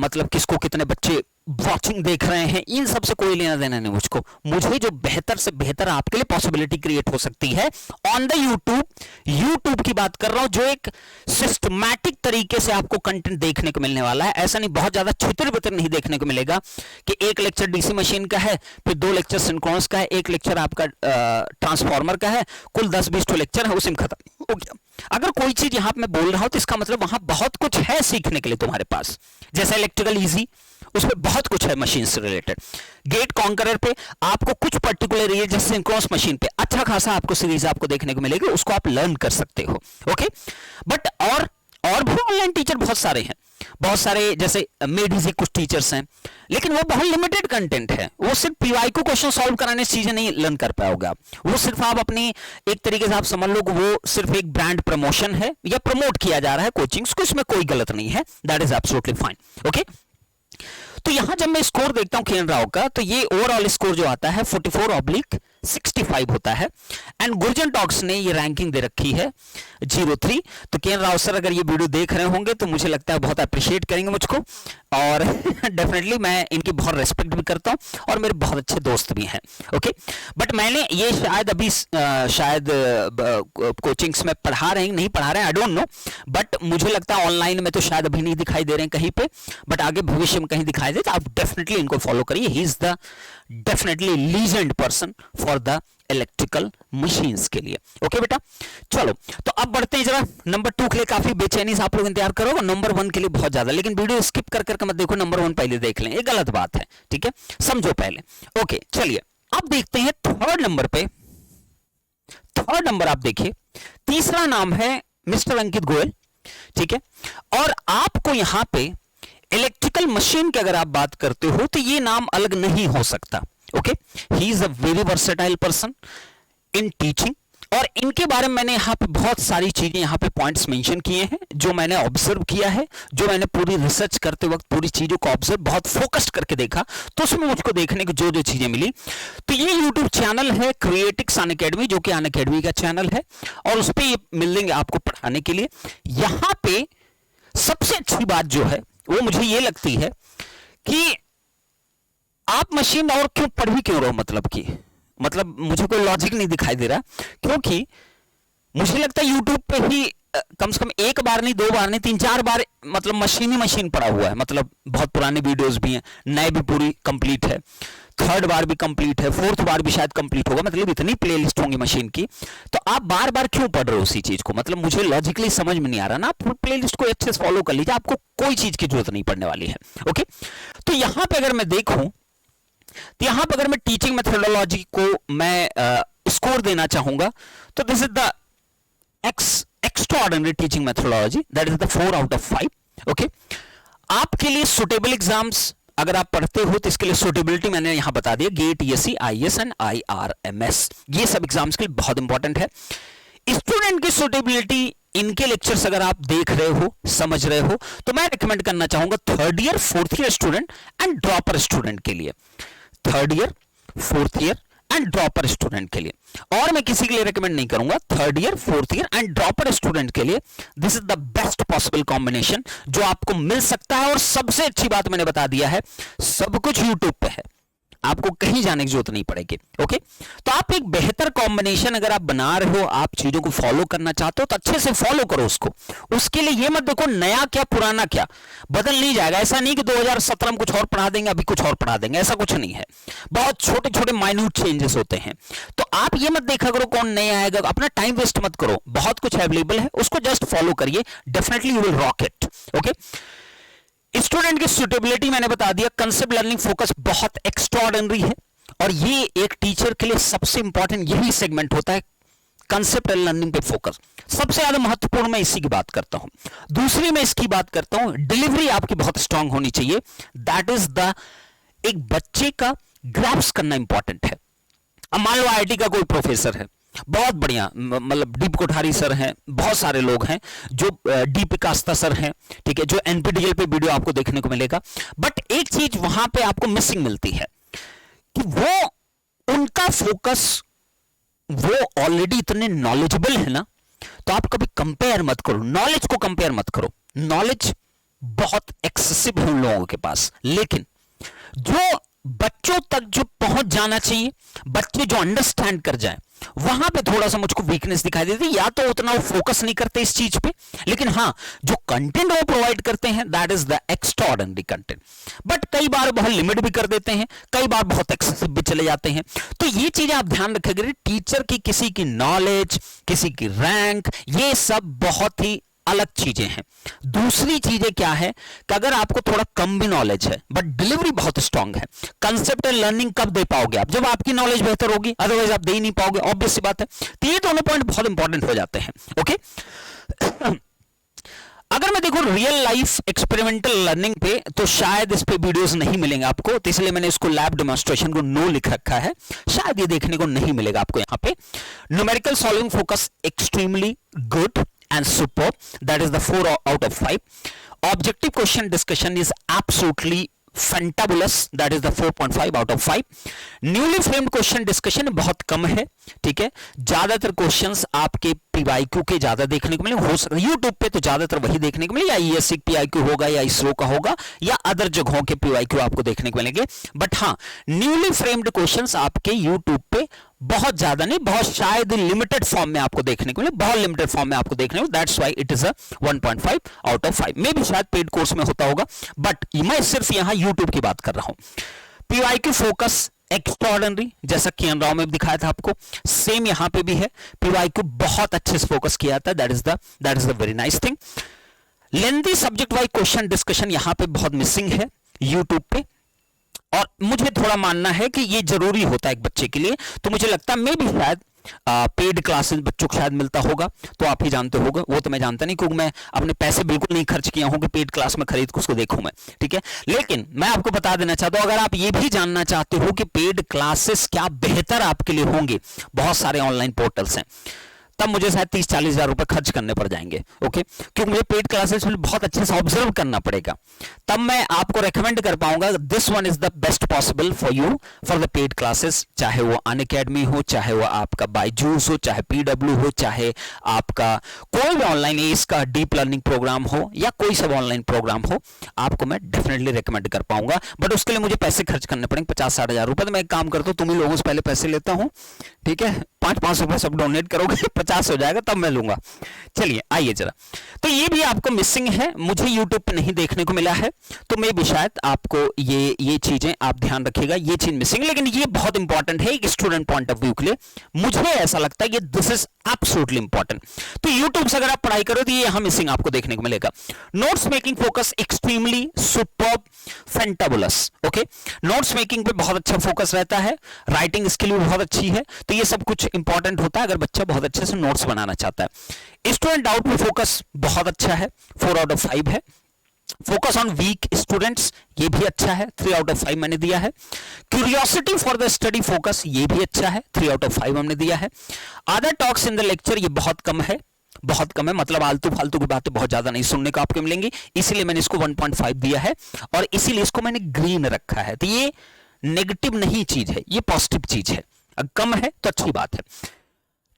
मतलब किसको कितने बच्चे वॉचिंग देख रहे हैं, इन सब से कोई लेना देना नहीं मुझको। मुझे जो बेहतर से बेहतर आपके लिए पॉसिबिलिटी क्रिएट हो सकती है ऑन द यूट्यूब की बात कर रहा हूं, जो एक सिस्टमैटिक तरीके से आपको कंटेंट देखने को मिलने वाला है। ऐसा नहीं बहुत ज्यादा छितर बितर नहीं देखने को मिलेगा कि एक लेक्चर डीसी मशीन का है, फिर 2 लेक्चर सिंक्रोनस का है, एक लेक्चर आपका ट्रांसफार्मर का है, कुल 10-20 तो लेक्चर है, उसी में खत्म हो गया। अगर कोई चीज यहां मैं बोल रहा हूं तो इसका मतलब वहां बहुत कुछ है सीखने के लिए तुम्हारे पास। जैसे इलेक्ट्रिकल इजी, उसमें बहुत कुछ है मशीन से रिलेटेड। गेट कॉन्करर पे आपको कुछ पर्टिकुलर एरिया, जैसे सिंक्रोनस मशीन पे अच्छा खासा आपको सीरीज आपको देखने को मिलेगी, उसको आप लर्न कर सकते हो। ओके, बट और भी ऑनलाइन टीचर बहुत सारे हैं, बहुत सारे, जैसे मेडिजी कुछ टीचर्स हैं, लेकिन वो बहुत लिमिटेड कंटेंट है। वो सिर्फ पीवाईक्यू क्वेश्चन सॉल्व कराने से चीजें नहीं लर्न कर पाओगे आप। वो सिर्फ आप अपनी एक तरीके से आप समझ लो, वो सिर्फ एक ब्रांड प्रमोशन है या प्रमोट किया जा रहा है कोचिंग्स को, इसमें कोई गलत नहीं है, that is absolutely fine. Okay, तो यहां जब मैं स्कोर देखता हूं केएन राव का, तो ये ओवरऑल स्कोर जो आता है 44/65 होता है। एंड गुर्जन टॉक्स ने ये रैंकिंग दे रखी है 03। तो केएन राव सर अगर ये वीडियो देख रहे होंगे तो मुझे लगता है बहुत अप्रिशिएट करेंगे मुझको, और डेफिनेटली मैं इनकी बहुत रेस्पेक्ट भी करता हूं और मेरे बहुत अच्छे दोस्त भी हैं। ओके, बट मैंने ये शायद अभी शायद कोचिंग्स में पढ़ा रहे हैं नहीं पढ़ा रहे हैं, आई डोंट नो, बट मुझे लगता है ऑनलाइन में तो शायद अभी नहीं दिखाई दे रहे हैं कहीं पे, बट आगे भविष्य में कहीं दिखाई दे तो आप डेफिनेटली इनको फॉलो करिए। He is the definitely legend person for the electrical machines के लिए। ओके बेटा, चलो तो अब बढ़ते हैं जरा नंबर 2 के लिए। काफी बेचैनी से आप लोग इंतजार करोगे, नंबर 1 के लिए बहुत ज्यादा, लेकिन वीडियो स्किप कर करके मत देखो, नंबर 1 पहले देख लें, ये गलत बात है, ठीक है, समझो पहले। ओके चलिए अब देखते हैं थर्ड नंबर पे। थर्ड नंबर आप देखिए, तीसरा नाम है मिस्टर अंकित गोयल, ठीक है, और आपको यहां पे इलेक्ट्रिकल मशीन की अगर आप बात करते हो तो ये नाम अलग नहीं हो सकता। Okay, he is a very versatile person in teaching, और इनके बारे में मैंने यहाँ पे बहुत सारी चीजें यहाँ पे पॉइंट्स मेंशन किए हैं जो मैंने ऑब्जर्व किया है, जो मैंने पूरी रिसर्च करते वक्त पूरी चीजों को ऑब्जर्व बहुत फोकस्ड करके देखा, तो उसमें मुझको देखने की जो जो चीजें मिली। तो ये यूट्यूब चैनल है क्रिएटिक्स अनअकैडमी, जो कि अनअकैडमी का चैनल है, और उस पर ये मिल देंगे आपको पढ़ाने के लिए। यहाँ पे सबसे अच्छी बात जो है वो मुझे ये लगती है कि आप मशीन और क्यों पढ़ भी क्यों रहो, मतलब मुझे कोई लॉजिक नहीं दिखाई दे रहा, क्योंकि मुझे लगता है यूट्यूब पे ही कम से कम 1 बार नहीं 2 बार नहीं 3-4 बार मतलब मशीन ही मशीन पड़ा हुआ है, मतलब बहुत पुराने वीडियोस भी हैं, नए भी पूरी कंप्लीट है। थर्ड बार भी कंप्लीट है, फोर्थ बार भी शायद कंप्लीट होगा, मतलब इतनी प्लेलिस्ट होंगी मशीन की, तो आप बार बार क्यों पढ़ रहे हो उसी चीज को? मतलब मुझे लॉजिकली समझ में नहीं आ रहा ना। आप प्लेलिस्ट को अच्छे से फॉलो कर लीजिए, आपको कोई चीज की जरूरत नहीं पड़ने वाली है। ओके, तो यहां पे अगर मैं देखूं, तो यहां पर अगर मैं टीचिंग मेथोडोलॉजी को मैं स्कोर देना चाहूंगा, तो this is the extraordinary teaching methodology, that is the 4 out of 5। Okay, आपके लिए सुटेबल एग्जाम्स अगर आप पढ़ते हो तो इसके लिए सुटेबिलिटी मैंने यहां बता दिया, GATE, TSC, IAS and IRMS, ये सब एग्जाम्स के लिए बहुत इंपॉर्टेंट है। स्टूडेंट की सुटेबिलिटी, इनके लेक्चर्स अगर आप देख रहे हो, समझ रहे हो, तो मैं रिकमेंड करना चाहूंगा third year, fourth year student and dropper student के लिए, third year, fourth year and dropper student के लिए। और मैं किसी के लिए रिकमेंड नहीं करूंगा, third year, fourth year and dropper student के लिए this is the best possible combination जो आपको मिल सकता है। और सबसे अच्छी बात मैंने बता दिया है, सब कुछ यूट्यूब पे है, आपको कहीं जाने की जरूरत नहीं पड़ेगी। ओके, तो आप एक बेहतर कॉम्बिनेशन अगर आप बना रहे हो, आप चीजों को फॉलो करना चाहते हो, तो अच्छे से फॉलो करो उसको। उसके लिए ये मत देखो नया क्या पुराना क्या, बदल नहीं जाएगा। ऐसा नहीं कि 2017 में कुछ और पढ़ा देंगे, अभी कुछ और पढ़ा देंगे, ऐसा कुछ नहीं है। बहुत छोटे छोटे माइन्यूट चेंजेस होते हैं। तो आप ये मत देखा करो कौन नया आएगा, अपना टाइम वेस्ट मत करो, बहुत कुछ अवेलेबल है, उसको जस्ट फॉलो करिए, definitely you will rock it. Okay, student की सुटेबिलिटी मैंने बता दिया, कंसेप्ट लर्निंग फोकस बहुत एक्स्ट्राऑर्डिनरी है, और ये एक टीचर के लिए सबसे इंपॉर्टेंट यही सेगमेंट होता है, कंसेप्ट लर्निंग पे फोकस सबसे ज्यादा महत्वपूर्ण। मैं इसी की बात करता हूं। दूसरी मैं इसकी बात करता हूं, डिलीवरी आपकी बहुत स्ट्रांग होनी चाहिए, दैट इज द, एक बच्चे का ग्रैप्स करना इंपॉर्टेंट है। अब मान लो आईआईटी का कोई प्रोफेसर है, बहुत बढ़िया, मतलब डी कोठारी सर हैं, बहुत सारे लोग हैं जो डी पिकास्ता सर हैं, ठीक है, जो एनपीटीईएल पे वीडियो आपको देखने को मिलेगा। बट एक चीज वहां पे आपको मिसिंग मिलती है कि वो, उनका फोकस, वो ऑलरेडी इतने नॉलेजेबल है ना, तो आप कभी कंपेयर मत करो, नॉलेज को कंपेयर मत करो। नॉलेज बहुत एक्सेसिव है उन लोगों के पास, लेकिन जो बच्चों तक जो पहुंच जाना चाहिए, बच्चे जो अंडरस्टैंड कर जाए, वहां पे थोड़ा सा मुझको वीकनेस दिखाई देती है। या तो उतना वो फोकस नहीं करते इस चीज पे, लेकिन हां जो कंटेंट वो प्रोवाइड करते हैं that is the extraordinary content. But कई बार बहुत लिमिट भी कर देते हैं, कई बार बहुत एक्सेसिव भी चले जाते हैं। तो ये चीजें आप ध्यान रखेंगे, टीचर की किसी की नॉलेज, किसी की रैंक, ये सब बहुत ही अलग चीजें हैं। दूसरी चीजें क्या है कि अगर आपको थोड़ा कम भी नॉलेज है बट डिलीवरी बहुत स्ट्रांग है, कंसेप्ट एंड लर्निंग कब दे पाओगे आप? जब आपकी नॉलेज बेहतर होगी, अदरवाइज आप दे ही नहीं पाओगे, ऑब्वियस सी बात है। तो ये दोनों पॉइंट बहुत इंपॉर्टेंट हो जाते हैं। ओके, अगर मैं देखो रियल लाइफ एक्सपेरिमेंटल लर्निंग पे, तो शायद इस पे वीडियोस नहीं मिलेंगे आपको, तो इसलिए मैंने इसको लैब डेमोन्स्ट्रेशन को नो लिख रखा है, शायद ये देखने को नहीं मिलेगा आपको यहाँ पे। Numerical solving focus extremely good and superb, that is the 4 out of 5. Objective question discussion is absolutely fantabulous, that is the 4.5 out of 5. Newly framed question discussion बहुत कम है, ठीक है। ज्यादातर क्वेश्चंस आपके पीवाईक्यू के ज्यादा देखने को मिले, हो सकता है यूट्यूब पे तो ज्यादातर वही देखने को मिले, या ईएससी पीआईक्यू होगा, या इसरो का होगा, या अदर जगहों के पीवाईक्यू आपको देखने को मिलेंगे। बट हाँ, न्यूली फ्रेम्ड क्वेश्चंस आपके यूट्यूब पे बहुत ज्यादा नहीं, बहुत शायद लिमिटेड फॉर्म में आपको देखने को मिले, बहुत लिमिटेड फॉर्म में आपको देखने को, that's why it is a 1.5 out of 5। मे भी शायद पेड कोर्स में होता होगा, बट मैं सिर्फ यहां यूट्यूब की बात कर रहा हूं। पीवाईक्यू फोकस एक्स्ट्राऑर्डिनरी, जैसा किरण राव में दिखाया था आपको, सेम यहां पे भी है। पीवाईक्यू बहुत अच्छे से फोकस किया था, that is the very nice thing. Lengthy subject wise question discussion यहां पे बहुत मिसिंग है यूट्यूब पे, और मुझे थोड़ा मानना है कि ये जरूरी होता है एक बच्चे के लिए। तो मुझे लगता है मे भी शायद पेड क्लासेस बच्चों को शायद मिलता होगा, तो आप ही जानते होगा, वो तो मैं जानता नहीं, क्योंकि मैं अपने पैसे बिल्कुल नहीं खर्च किया हूं कि पेड क्लास में खरीद के उसको देखूं मैं, ठीक है। लेकिन मैं आपको बता देना चाहता हूं, अगर आप ये भी जानना चाहते हो कि पेड क्लासेस क्या बेहतर आपके लिए होंगे, बहुत सारे ऑनलाइन पोर्टल्स हैं, तब मुझे शायद 30-40 हजार रुपए खर्च करने पड़ जाएंगे। ओके, क्योंकि मुझे पेड क्लासेस में बहुत अच्छे से ऑब्जर्व करना पड़ेगा, तब मैं आपको रेकमेंड कर पाऊंगा this one is the best possible for you for the paid classes, चाहे वो अनअकैडमी हो, चाहे वो आपका बायजूस हो, चाहे पीडब्ल्यू हो, चाहे आपका कोई भी ऑनलाइन एस का डीप लर्निंग प्रोग्राम हो, या कोई सब ऑनलाइन प्रोग्राम हो, आपको मैं डेफिनेटली रेकमेंड कर पाऊंगा। बट उसके लिए मुझे पैसे खर्च करने पड़ेंगे 50-60 हजार रुपए। तो मैं एक काम करता हूं, तुम ही लोगों से पहले पैसे लेता हूं, ठीक है, 500 रुपए सब डोनेट करोगे, 50 हो जाएगा तब मैं लूंगा। चलिए आइए जरा, तो ये भी आपको मिसिंग है, मुझे YouTube पे नहीं देखने को मिला है, तो मैं भी शायद आपको ये चीजें आप ध्यान रखिएगा, ये चीज मिसिंग, लेकिन ये बहुत इंपॉर्टेंट है एक स्टूडेंट पॉइंट ऑफ व्यू के लिए, मुझे ऐसा लगता है कि दिस इज एब्सोल्युटली इंपॉर्टेंट। तो YouTube से अगर आप पढ़ाई करो तो ये यहां मिसिंग आपको देखने को मिलेगा। Notes making focus extremely superb fantabulous. Okay, notes making पे बहुत अच्छा फोकस रहता है, राइटिंग स्किल भी बहुत अच्छी है, तो ये सब कुछ इंपॉर्टेंट होता है अगर बच्चा बहुत अच्छे से नोट्स बनाना चाहता है। स्टूडेंट डाउट पे फोकस बहुत अच्छा है, 4 आउट ऑफ 5 है। फोकस ऑन वीक स्टूडेंट्स, ये भी अच्छा है, 3 आउट ऑफ 5 मैंने दिया है। Curiosity for the study focus, ये भी अच्छा है, 3 आउट ऑफ 5 हमने दिया है। Other talks in the lecture, ये बहुत कम है, बहुत कम है, मतलब आलतू फालतू की बातें बहुत ज्यादा नहीं सुनने को आपको मिलेंगी, इसीलिए मैंने इसको 1.5 दिया है, और इसीलिए इसको मैंने ग्रीन रखा है। तो ये नेगेटिव नहीं चीज है, ये पॉजिटिव चीज है, कम है तो अच्छी बात है।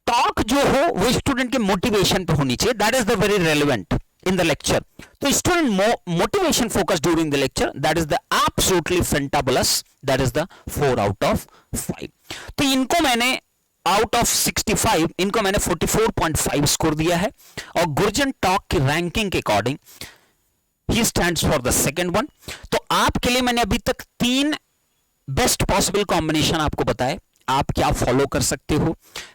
टॉक जो हो वो स्टूडेंट के मोटिवेशन पे होनी चाहिए, that is the very relevant in the lecture. तो student motivation focus during the lecture, that is the absolutely fantabulous, that is the 4 out of 5। तो इनको मैंने आउट ऑफ 65 इनको मैंने 44.5 स्कोर दिया है, और गुरजन टॉक की रैंकिंग के according he stands for the second one. तो आपके लिए मैंने अभी तक 3 बेस्ट पॉसिबल कॉम्बिनेशन आपको बताए, आप क्या फॉलो कर सकते हो,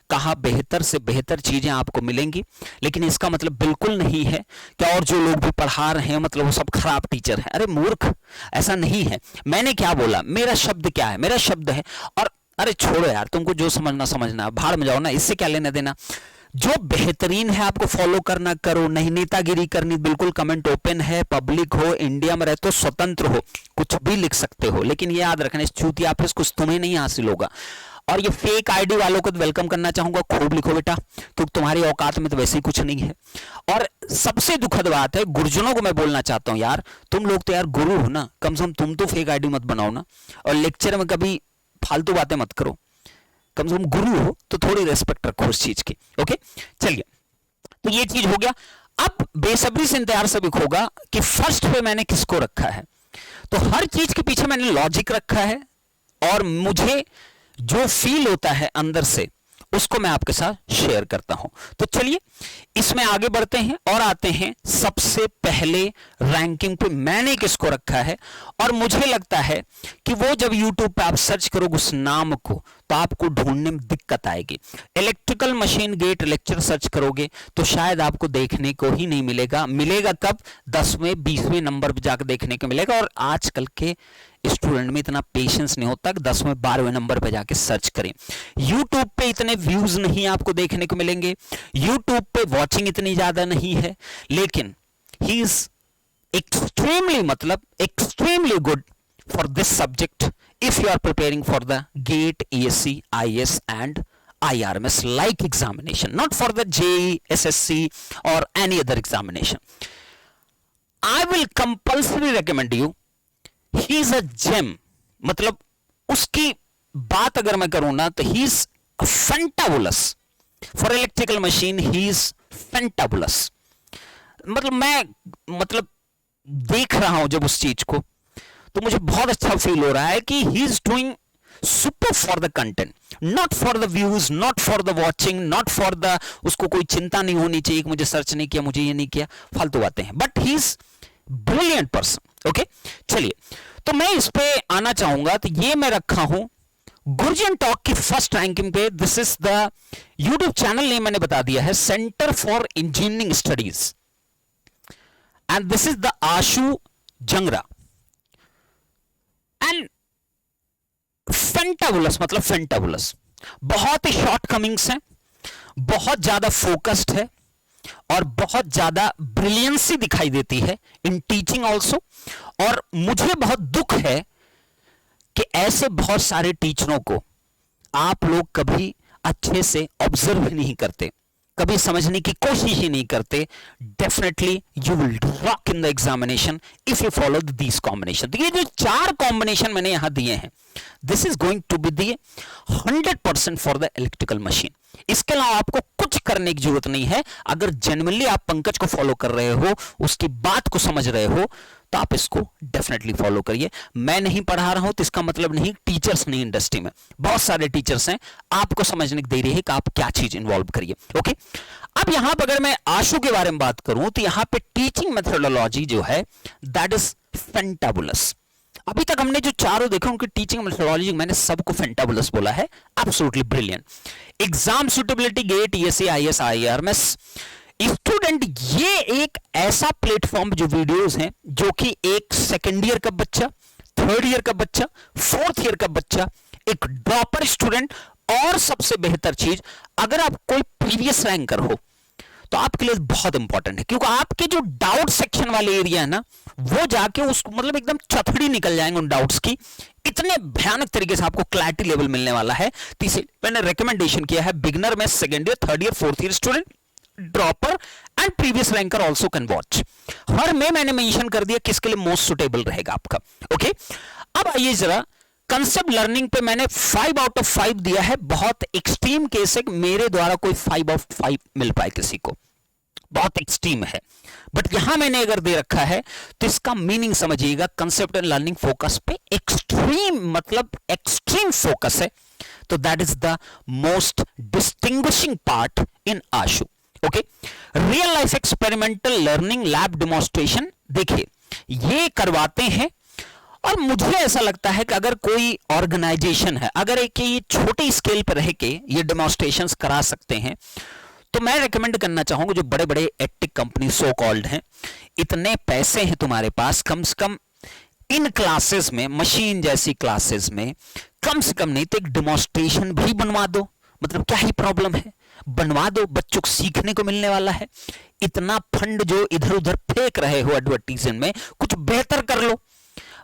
कहां बेहतर से बेहतर चीजें आपको मिलेंगी, लेकिन इसका मतलब बिल्कुल नहीं है कि और जो लोग भी पढ़ा रहे हैं मतलब वो सब खराब टीचर है। अरे मूर्ख, ऐसा नहीं है। मैंने क्या बोला, मेरा शब्द क्या है, मेरा शब्द है, और अरे छोड़ो यार, तुमको जो समझना समझना, भाड़ में जाओ ना, इससे क्या लेना देना। जो बेहतरीन है आपको फॉलो करना करो, नहीं नेतागिरी करनी, बिल्कुल कमेंट ओपन है, पब्लिक हो, इंडिया में रहते हो, स्वतंत्र हो, कुछ भी लिख सकते हो, लेकिन ये याद रखना इस चूतिया पे कुछ तुम्हें नहीं हासिल होगा। और ये फेक आईडी वालों को तो वेलकम करना चाहूंगा, खूब लिखो बेटा, क्योंकि तुम्हारी औकात में तो वैसे ही कुछ नहीं है। और सबसे दुखद बात है, गुरुजनों को मैं बोलना चाहता हूं, यार तुम लोग तो यार गुरु हो ना, कम से कम तुम तो फेक आईडी मत बनाओ ना, और लेक्चर में कभी फालतू बातें मत करो, कम से कम गुरु हो तो थोड़ी रेस्पेक्ट रखो उस चीज की। ओके, चलिए, तो ये चीज हो गया। अब बेसब्री से इंतजार सभी होगा कि फर्स्ट पे मैंने किसको रखा है, तो हर चीज के पीछे मैंने लॉजिक रखा है, और मुझे जो फील होता है अंदर से उसको मैं आपके साथ शेयर करता हूं। तो चलिए इसमें आगे बढ़ते हैं और आते हैं सबसे पहले रैंकिंग पे मैंने किसको रखा है। और मुझे लगता है कि वो जब YouTube पे आप सर्च करोगे उस नाम को तो आपको ढूंढने में दिक्कत आएगी। Electrical machine GATE lecture search करोगे तो शायद आपको देखने को ही नहीं मिलेगा। मिलेगा कब? 10वें 20वें नंबर पे जाकर देखने को मिलेगा। और आजकल के स्टूडेंट में इतना पेशेंस नहीं होता कि 10वें 12वें नंबर पे जाके सर्च करें। YouTube पे इतने व्यूज नहीं आपको देखने को मिलेंगे, YouTube पे वॉचिंग इतनी ज्यादा नहीं है, लेकिन ही इज एक्सट्रीमली मतलब extremely good for this subject if you are preparing for the GATE, ASC, IAS and IRMS like examination, not for the JEE, SSC or any other examination. I will compulsory recommend you. He is a gem. मतलब उसकी बात अगर मैं करूं ना तो he is fantabulous for electrical machine. He is fantabulous. मतलब मैं देख रहा हूं जब उस चीज को तो मुझे बहुत अच्छा फील हो रहा है कि he is doing super for the content, not for the views, not for the watching, not for the, उसको कोई चिंता नहीं होनी चाहिए कि मुझे सर्च नहीं किया, मुझे ये नहीं किया, फालतू बातें हैं, but he is brilliant person. Okay, चलिए तो मैं इस पे आना चाहूंगा। तो ये मैं रखा हूं गुरजन टॉक की फर्स्ट रैंकिंग पे। This is the YouTube channel name मैंने बता दिया है, centre for engineering studies, and this is the Ashu Jangra. And fantabulous मतलब फेंटाबुलस, बहुत ही शॉर्ट कमिंग्स हैं, बहुत ज्यादा फोकस्ड है और बहुत ज्यादा ब्रिलियंसी दिखाई देती है इन टीचिंग ऑल्सो। और मुझे बहुत दुख है कि ऐसे बहुत सारे टीचरों को आप लोग कभी अच्छे से ऑब्जर्व नहीं करते, कभी समझने की कोशिश ही नहीं करते। Definitely you will rock in the examination if you follow these combination. तो ये जो 4 कॉम्बिनेशन मैंने यहां दिए हैं, this is going to be the 100% for the electrical machine. इसके अलावा आपको कुछ कुछ करने की जरूरत नहीं है। अगर जेन्युइनली आप पंकज को फॉलो कर रहे हो, उसकी बात को समझ रहे हो, तो आप इसको डेफिनेटली फॉलो करिए। मैं नहीं पढ़ा रहा हूं तो इसका मतलब नहीं टीचर्स नहीं इंडस्ट्री में, बहुत सारे टीचर्स हैं, आपको समझने दे रही है कि आप क्या चीज इन्वॉल्व करिए। ओके, अब यहां पर अगर मैं आशु के बारे में बात करूं तो यहां पे टीचिंग मेथोडोलॉजी जो है दैट इज फैंटाबुलस। अभी तक हमने जो चारों देखा उनकी टीचिंग मेथोडोलॉजी मैंने सबको फैंटाबुलस बोला है, absolutely brilliant. Exam suitability GATE, TSC, IAS, IRMS, student, ये एक ऐसा प्लेटफॉर्म जो वीडियोस हैं जो कि एक सेकेंड ईयर का बच्चा, थर्ड ईयर का बच्चा, फोर्थ ईयर का बच्चा, एक ड्रॉपर स्टूडेंट, और सबसे बेहतर चीज अगर आप कोई प्रीवियस रैंकर हो तो आपके लिए बहुत इंपॉर्टेंट है, क्योंकि आपके जो डाउट सेक्शन वाले एरिया है ना, वो जाके उसको मतलब एकदम चथड़ी निकल जाएंगे उन डाउट्स की, इतने भयानक तरीके से आपको क्लैरिटी लेवल मिलने वाला है। तो इसे मैंने रिकमेंडेशन किया है बिगिनर में, second year, third year, fourth year student, dropper and previous ranker also can watch. हर में मैंने मेंशन कर दिया किसके लिए मोस्ट सुटेबल रहेगा आपका। ओके, अब आइए जरा कंसेप्ट लर्निंग पे मैंने 5 आउट ऑफ 5 दिया है। बहुत एक्सट्रीम केस है, मेरे द्वारा कोई 5 आउट ऑफ 5 मिल पाए किसी को, बहुत एक्सट्रीम है, बट यहां मैंने अगर दे रखा है तो इसका मीनिंग समझिएगा। कंसेप्ट एंड लर्निंग फोकस पे एक्सट्रीम मतलब एक्सट्रीम फोकस है, तो that is the most distinguishing part in Ashu. Okay, real life experimental learning lab demonstration, देखिए ये करवाते हैं, और मुझे ऐसा लगता है कि अगर कोई ऑर्गेनाइजेशन है, अगर एक ये छोटी स्केल पर रह के ये डेमोन्स्ट्रेशंस करा सकते हैं, तो मैं रेकमेंड करना चाहूंगा जो बड़े बड़े एडटेक कंपनी सो कॉल्ड हैं, इतने पैसे हैं तुम्हारे पास, कम से कम इन क्लासेस में, मशीन जैसी क्लासेस में कम से कम नहीं तो एक डेमोन्स्ट्रेशन भी बनवा दो। मतलब क्या ही प्रॉब्लम है, बनवा दो, बच्चों को सीखने को मिलने वाला है। इतना फंड जो इधर उधर फेंक रहे हो एडवर्टीजमेंट में, कुछ बेहतर कर लो,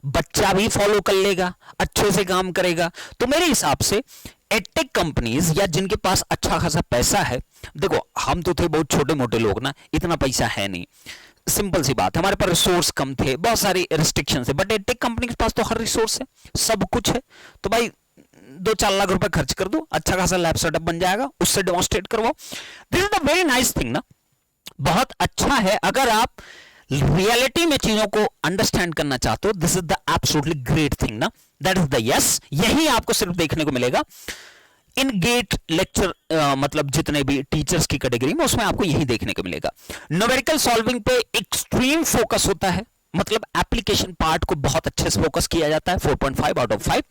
बच्चा भी फॉलो कर लेगा, अच्छे से काम करेगा। तो मेरे हिसाब से एडटेक कंपनीज या जिनके पास अच्छा खासा पैसा है, देखो हम तो थे बहुत छोटे मोटे लोग ना, इतना पैसा है नहीं, सिंपल सी बात है, हमारे पास रिसोर्स कम थे, बहुत सारी रिस्ट्रिक्शन है, बट एडटेक कंपनी के पास तो हर रिसोर्स है, सब कुछ है। तो भाई 2-4 लाख रुपए खर्च कर दो, अच्छा खासा लैब सेटअप बन जाएगा, उससे डेमोन्स्ट्रेट करवाओ। This is the very nice thing ना, बहुत अच्छा है। अगर आप रियलिटी में चीजों को अंडरस्टैंड करना चाहते हो, this is the absolutely great thing ना, दैट इज द यस। यही आपको सिर्फ देखने को मिलेगा इन गेट लेक्चर, मतलब जितने भी टीचर्स की कैटेगरी में, उसमें आपको यही देखने को मिलेगा। न्यूमेरिकल सॉल्विंग पे एक्सट्रीम फोकस होता है, मतलब एप्लीकेशन पार्ट को बहुत अच्छे से फोकस किया जाता है, 4.5 out of 5।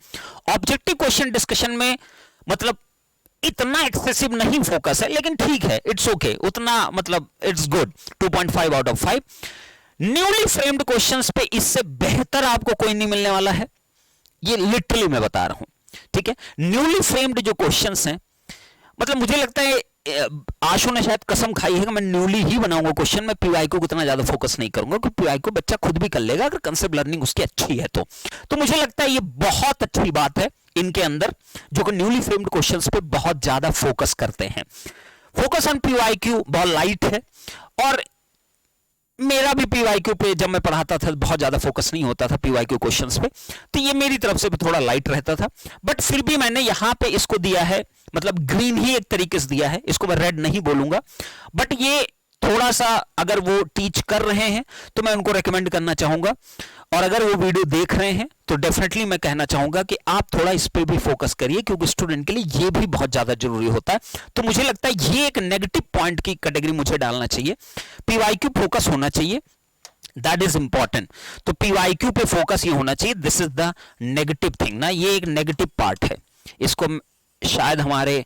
Objective question discussion में मतलब इतना एक्सेसिव नहीं फोकस है, लेकिन ठीक है, इट्स ओके, उतना मतलब it's good, 2.5 out of 5। Newly framed questions पे इससे बेहतर आपको कोई नहीं मिलने वाला है, ये लिटरली मैं बता रहा हूं, ठीक है। न्यूली फ्रेम्ड जो क्वेश्चंस हैं, मतलब मुझे लगता है आशु ने शायद कसम खाई है कि मैं न्यूली ही बनाऊंगा क्वेश्चन, मैं पीवाईक्यू को इतना ज्यादा फोकस नहीं करूंगा, क्योंकि पीवाईक्यू बच्चा खुद भी कर लेगा अगर कंसेप्ट लर्निंग उसकी अच्छी है तो मुझे लगता है ये बहुत अच्छी बात है इनके अंदर, जो कि न्यूली फ्रेम्ड क्वेश्चंस पे बहुत ज्यादा फोकस करते हैं। फोकस ऑन पीवाईक्यू बहुत लाइट है, और मेरा भी पीवाईक्यू पे जब मैं पढ़ाता था बहुत ज्यादा फोकस नहीं होता था पीवाईक्यू क्वेश्चंस पे, तो ये मेरी तरफ से भी थोड़ा लाइट रहता था, बट फिर भी मैंने यहां पे इसको दिया है, मतलब ग्रीन ही एक तरीके से दिया है, इसको मैं रेड नहीं बोलूंगा, बट ये थोड़ा सा अगर वो टीच कर रहे हैं तो मैं उनको रेकमेंड करना चाहूंगा, और अगर वो वीडियो देख रहे हैं तो डेफिनेटली मैं कहना चाहूंगा कि आप थोड़ा इस पे भी फोकस करिए, क्योंकि स्टूडेंट के लिए ये भी बहुत ज्यादा जरूरी होता है। तो मुझे लगता है ये एक नेगेटिव पॉइंट की कैटेगरी मुझे डालना चाहिए, पीवाईक्यू फोकस होना चाहिए, दैट इज इंपॉर्टेंट। तो पीवाईक्यू पे फोकस ये होना चाहिए, this is the negative thing ना, ये एक नेगेटिव पार्ट है। इसको शायद हमारे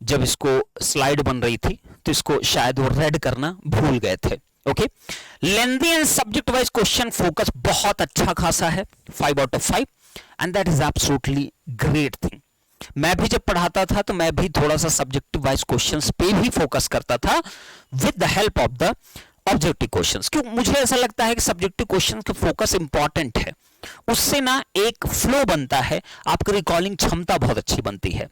जब इसको स्लाइड बन रही थी तो इसको शायद वो रेड करना भूल गए थे। Okay, lengthy and subject wise question focus बहुत अच्छा खासा है, 5 out of 5, and that is absolutely great thing. मैं भी जब पढ़ाता था तो मैं भी थोड़ा सा सब्जेक्टिव वाइज क्वेश्चंस पे भी फोकस करता था with the help of the objective questions, क्योंकि मुझे ऐसा लगता है कि सब्जेक्टिव क्वेश्चंस का फोकस इंपॉर्टेंट है, उससे ना एक फ्लो बनता है, आपकी रिकॉलिंग क्षमता बहुत अच्छी बनती है,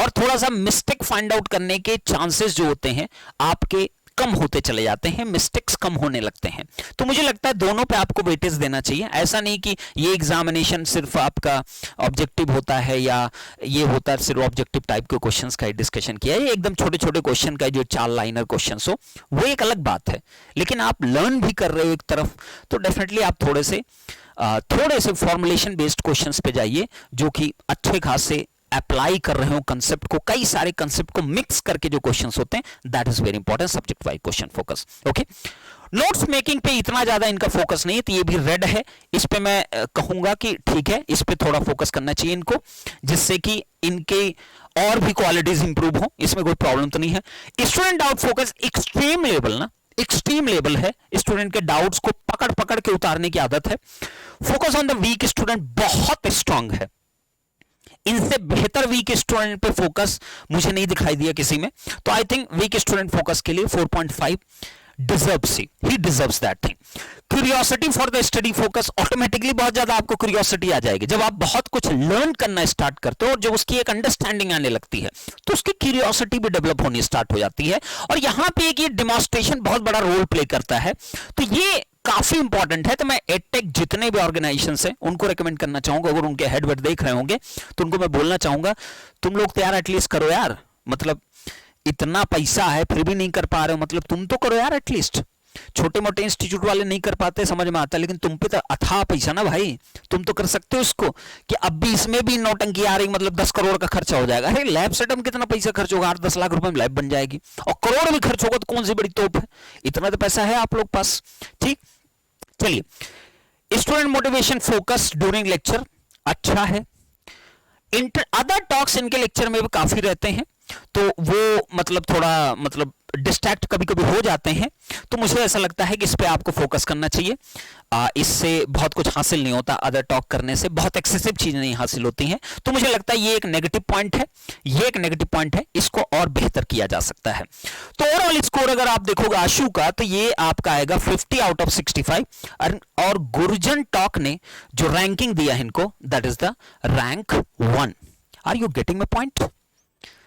और थोड़ा सा मिस्टेक फाइंड आउट करने के चांसेस जो होते हैं आपके कम होते चले जाते हैं, मिस्टेक्स कम होने लगते हैं। तो मुझे लगता है दोनों पे आपको वेटेज देना चाहिए। ऐसा नहीं कि ये एग्जामिनेशन सिर्फ आपका ऑब्जेक्टिव होता है या ये होता है सिर्फ ऑब्जेक्टिव टाइप के क्वेश्चंस का ही डिस्कशन किया है। ये एकदम छोटे छोटे क्वेश्चन का जो 4 लाइनर क्वेश्चंस हो वो एक अलग बात है, लेकिन आप लर्न भी कर रहे हो एक तरफ, तो डेफिनेटली आप थोड़े से फॉर्मुलेशन बेस्ड क्वेश्चंस पे जाइए जो कि अच्छे खासे अप्लाई कर रहे हो कंसेप्ट को, कई सारे कंसेप्ट को मिक्स करके जो क्वेश्चंस होते हैं, that is very important. Subject wise question focus. Okay, notes making पे इतना ज्यादा इनका फोकस नहीं है, तो ये भी रेड है। इस पे मैं कहूंगा कि ठीक है, इस पे थोड़ा फोकस करना चाहिए इनको, जिससे कि इनके और भी क्वालिटीज इंप्रूव हो, इसमें कोई प्रॉब्लम तो नहीं है। Student doubt focus extreme level ना, एक्सट्रीम लेवल है। स्टूडेंट के डाउट्स को पकड़ पकड़ के उतारने की आदत है। Focus on the weak student बहुत स्ट्रांग है। इनसे बेहतर वीक स्टूडेंट पे फोकस मुझे नहीं दिखाई दिया किसी में, तो I think weak student focus के लिए 4.5 डिजर्व्स ही deserves that thing. Curiosity for the study focus, automatically बहुत ज्यादा आपको क्यूरियोसिटी आ जाएगी जब आप बहुत कुछ लर्न करना स्टार्ट करते हो और जब उसकी एक अंडरस्टैंडिंग आने लगती है तो उसकी क्यूरियोसिटी भी डेवलप होनी स्टार्ट हो जाती है। और यहां पे एक ये डेमोन्स्ट्रेशन बहुत बड़ा रोल प्ले करता है, तो ये काफी इंपॉर्टेंट है। तो मैं एडटेक जितने भी ऑर्गेनाइजेशन है उनको रेकमेंड करना चाहूंगा, अगर उनके हेड वेड देख रहे होंगे तो उनको मैं बोलना चाहूंगा तुम लोग तो यार एटलीस्ट करो यार, मतलब इतना पैसा है फिर भी नहीं कर पा रहे हो, मतलब तुम तो करो यार एटलीस्ट। छोटे मोटे इंस्टीट्यूट वाले नहीं कर पाते, समझ में आता, लेकिन तुम पे तो अथाह पैसा ना भाई, तुम तो कर सकते हो इसको। कि अब भी इसमें भी नौटंकी आ रही, मतलब 10 करोड़ का खर्चा हो जाएगा। अरे लैब सेटअप में कितना पैसा खर्च होगा, 8-10 लाख रुपए में लैब बन जाएगी, और करोड़ भी खर्च होगा तो कौन सी बड़ी तोप है, इतना तो पैसा है आप लोग पास। ठीक, चलिए, student motivation focus during lecture अच्छा है। अदर टॉक्स इनके लेक्चर में भी काफी रहते हैं, तो वो मतलब थोड़ा मतलब डिस्ट्रैक्ट कभी कभी हो जाते हैं, तो मुझे ऐसा लगता है कि इस पे आपको फोकस करना चाहिए। इससे बहुत कुछ हासिल नहीं होता, अदर टॉक करने से बहुत एक्सेसिव चीजें नहीं हासिल होती हैं, तो मुझे लगता है ये एक नेगेटिव पॉइंट है, ये एक नेगेटिव पॉइंट है, इसको और बेहतर किया जा सकता है। तो ओवरऑल स्कोर अगर आप देखोगे आशु का, तो ये आपका आएगा 50 आउट ऑफ 65, और गुरजन टॉक ने जो रैंकिंग दिया है इनको, that is the rank 1। Are you getting my point?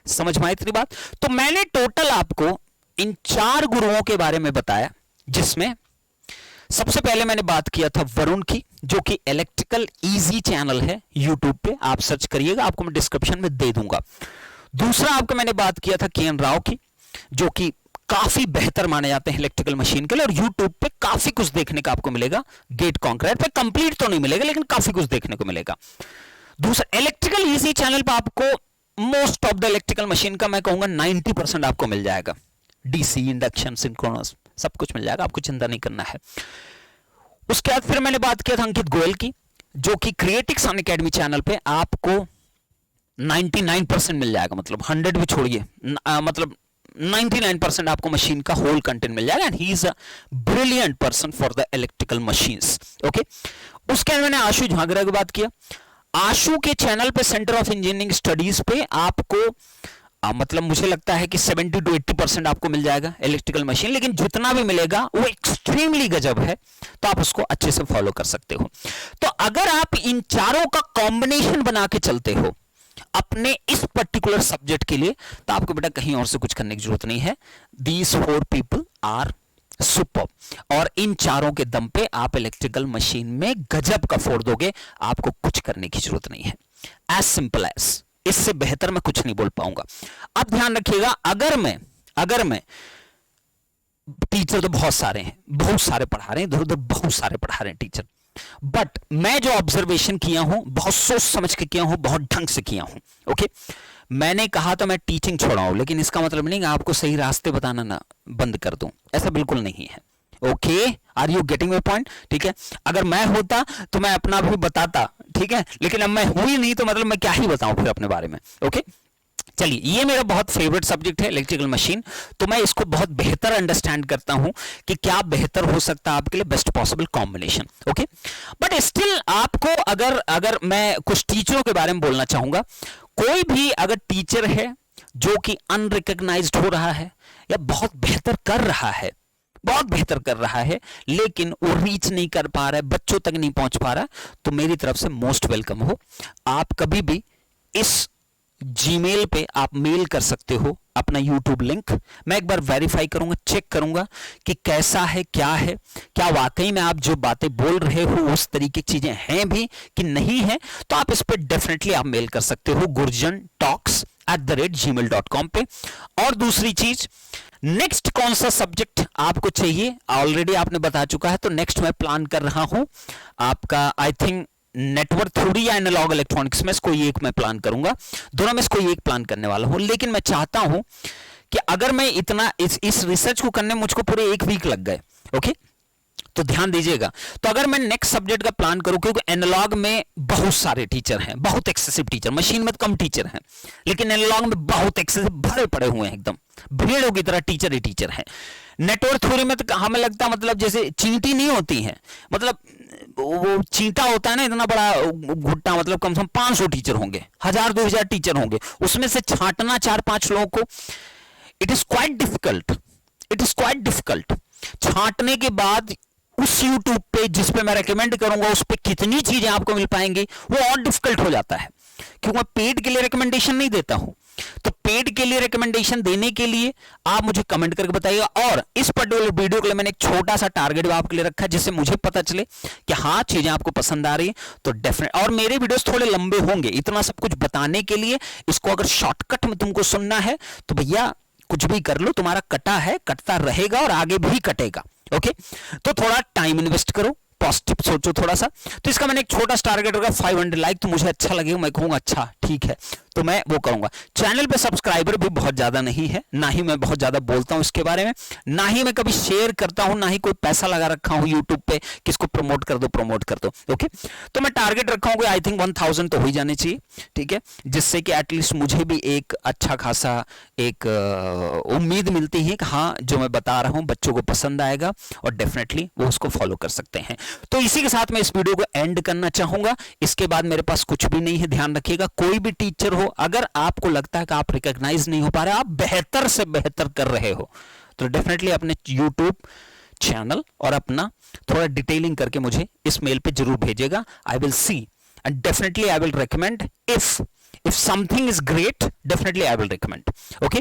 समझ में आई इतनी बात? तो मैंने टोटल आपको इन 4 गुरुओं के बारे में बताया, जिसमें सबसे पहले मैंने बात किया था वरुण की, जो कि इलेक्ट्रिकल इजी चैनल है यूट्यूब पे, आप सर्च करिएगा, आपको मैं डिस्क्रिप्शन में दे दूंगा। दूसरा आपको मैंने बात किया था के एन राव की, जो कि काफी बेहतर माने जाते हैं इलेक्ट्रिकल मशीन के लिए, और यूट्यूब पे काफी कुछ देखने का आपको मिलेगा। गेट कॉन्क्रीट पे कंप्लीट तो नहीं मिलेगा, लेकिन काफी कुछ देखने को मिलेगा। दूसरा इलेक्ट्रिकल इजी चैनल पे आपको most of the electrical machine का मैं कहूंगा 90% आपको मिल जाएगा, डीसी, इंडक्शन, सिंक्रोनस, सब कुछ मिल जाएगा, आपको चिंता नहीं करना है। उसके बाद फिर मैंने बात किया था अंकित गोयल की, जो कि क्रिएटिक्स अनअकैडमी चैनल पे आपको 99% मिल जाएगा, मतलब 100 भी छोड़िए, मतलब 99% आपको मशीन का होल कंटेंट मिल जाएगा, and he is a brilliant person for the electrical machines. Okay, उसके बाद मैंने आशु झागरा की बात किया। आशु के चैनल पे सेंटर ऑफ इंजीनियरिंग स्टडीज पे आपको मतलब मुझे लगता है कि 70 to 80% आपको मिल जाएगा इलेक्ट्रिकल मशीन, लेकिन जितना भी मिलेगा वो एक्सट्रीमली गजब है, तो आप उसको अच्छे से फॉलो कर सकते हो। तो अगर आप इन चारों का कॉम्बिनेशन बना के चलते हो अपने इस पर्टिकुलर सब्जेक्ट के लिए, तो आपको बेटा कहीं और से कुछ करने की जरूरत नहीं है। दीज 4 पीपल आर सुपर, और इन चारों के दम पे आप इलेक्ट्रिकल मशीन में गजब का फोड़ दोगे, आपको कुछ करने की जरूरत नहीं है। एज सिंपल एज, इससे बेहतर मैं कुछ नहीं बोल पाऊंगा। अब ध्यान रखिएगा, अगर मैं टीचर तो बहुत सारे हैं, बहुत सारे पढ़ा रहे हैं, इधर उधर बहुत सारे पढ़ा रहे हैं टीचर, बट मैं जो ऑब्जर्वेशन किया हूं बहुत सोच समझ के किया हूं, बहुत ढंग से किया हूं। ओके, मैंने कहा तो मैं टीचिंग छोड़ाऊं, लेकिन इसका मतलब नहीं कि आपको सही रास्ते बताना ना बंद कर दूं, ऐसा बिल्कुल नहीं है। Okay, are you getting my point? ठीक है, अगर मैं होता तो मैं अपना भी बताता, ठीक है, लेकिन अब मैं हूं ही नहीं, तो मतलब मैं क्या ही बताऊं फिर अपने बारे में। ओके, चलिए, ये मेरा बहुत फेवरेट सब्जेक्ट है इलेक्ट्रिकल मशीन, तो मैं इसको बहुत बेहतर अंडरस्टैंड करता हूं कि क्या बेहतर हो सकता है आपके लिए, best possible combination. Okay, but still आपको अगर मैं कुछ टीचरों के बारे में बोलना चाहूंगा, कोई भी अगर टीचर है जो कि अनरिकॉग्नाइज्ड हो रहा है या बहुत बेहतर कर रहा है, लेकिन वो रीच नहीं कर पा रहा है, बच्चों तक नहीं पहुंच पा रहा, तो मेरी तरफ से मोस्ट वेलकम हो। आप कभी भी इस जीमेल पे आप मेल कर सकते हो, अपना YouTube लिंक मैं एक बार वेरीफाई करूंगा, चेक करूंगा कि कैसा है, क्या वाकई में आप जो बातें बोल रहे हो उस तरीके की चीजें हैं भी कि नहीं है। तो आप इस पर डेफिनेटली आप मेल कर सकते हो gurjantalks@gmail.com पे। और दूसरी चीज, नेक्स्ट कौन सा सब्जेक्ट आपको चाहिए ऑलरेडी आपने बता चुका है, तो नेक्स्ट मैं प्लान कर रहा हूं आपका, आई थिंक नेटवर्क थ्योरी या एनालॉग इलेक्ट्रॉनिक्स में कोई एक मैं प्लान करूंगा, दोनों में से कोई एक प्लान करने वाला हूं। लेकिन मैं चाहता हूं कि अगर मैं इतना इस रिसर्च को करने मुझको पूरे 1 वीक लग गए, ओके, तो ध्यान दीजिएगा। तो अगर मैं नेक्स्ट सब्जेक्ट का प्लान करूं, क्योंकि एनालॉग में बहुत सारे टीचर हैं, बहुत एक्सेसिव टीचर, मशीन में तो कम टीचर हैं, लेकिन एनालॉग में बहुत एक्सेसिव भरे पड़े हुए हैं, एकदम भीड़ों की तरह टीचर ही टीचर हैं। नेटवर्क थ्योरी में तो हमें लगता है मतलब जैसे चींटी नहीं होती है, मतलब वो चींटा होता है ना इतना बड़ा घुट्टा, मतलब कम से कम 500 टीचर होंगे, 1000-2000 टीचर होंगे, उसमें से छांटना 4-5 लोगों को, इट इज क्वाइट डिफिकल्ट। छांटने के बाद उस YouTube पे जिस पे मैं रेकमेंड करूंगा उस पे कितनी चीजें आपको मिल पाएंगी वो और डिफिकल्ट हो जाता है, क्योंकि मैं पेड के लिए रिकमेंडेशन नहीं देता हूं। तो पेड के लिए रिकमेंडेशन देने के लिए आप मुझे कमेंट करके बताइएगा। और इस पर्टिकुलर वीडियो के लिए मैंने एक छोटा सा टारगेट आपके लिए रखा है, जिससे मुझे पता चले कि हाँ चीजें आपको पसंद आ रही है। तो डेफिनेट, और मेरे वीडियोस थोड़े लंबे होंगे, इतना सब कुछ बताने के लिए इसको अगर शॉर्टकट में तुमको सुनना है तो भैया कुछ भी कर लो, तुम्हारा कटा है, कटता रहेगा और आगे भी कटेगा, ओके। तो थोड़ा टाइम इन्वेस्ट करो, पॉजिटिव सोचो थोड़ा सा। तो इसका मैंने एक छोटा सा टारगेट रखा 500 लाइक, तो मुझे अच्छा लगेगा, मैं कहूंगा अच्छा ठीक है, तो मैं वो करूंगा। चैनल पे सब्सक्राइबर भी बहुत ज्यादा नहीं है, ना ही मैं बहुत ज्यादा बोलता हूं इसके बारे में, ना ही मैं कभी शेयर करता हूं, ना ही कोई पैसा लगा रखा हूं यूट्यूब पे किसको प्रमोट कर दो, ओके। तो मैं टारगेट रखा हूं आई थिंक 1000 तो हो ही जाने चाहिए, ठीक है, जिससे कि एटलीस्ट मुझे भी एक अच्छा खासा एक उम्मीद मिलती है कि हाँ जो मैं बता रहा हूं बच्चों को पसंद आएगा और डेफिनेटली वो उसको फॉलो कर सकते हैं। तो इसी के साथ मैं इस वीडियो को एंड करना चाहूंगा। इसके बाद मेरे पास कुछ भी नहीं है। ध्यान रखिएगा, कोई भी टीचर हो, अगर आपको लगता है कि आप रिकॉग्नाइज नहीं हो पा रहे, आप बेहतर से बेहतर कर रहे हो, तो डेफिनेटली अपने यूट्यूब चैनल और अपना थोड़ा डिटेलिंग करके मुझे इस मेल पे जरूर भेजिएगा। I will see and definitely I will recommend, if something is great definitely I will recommend, okay.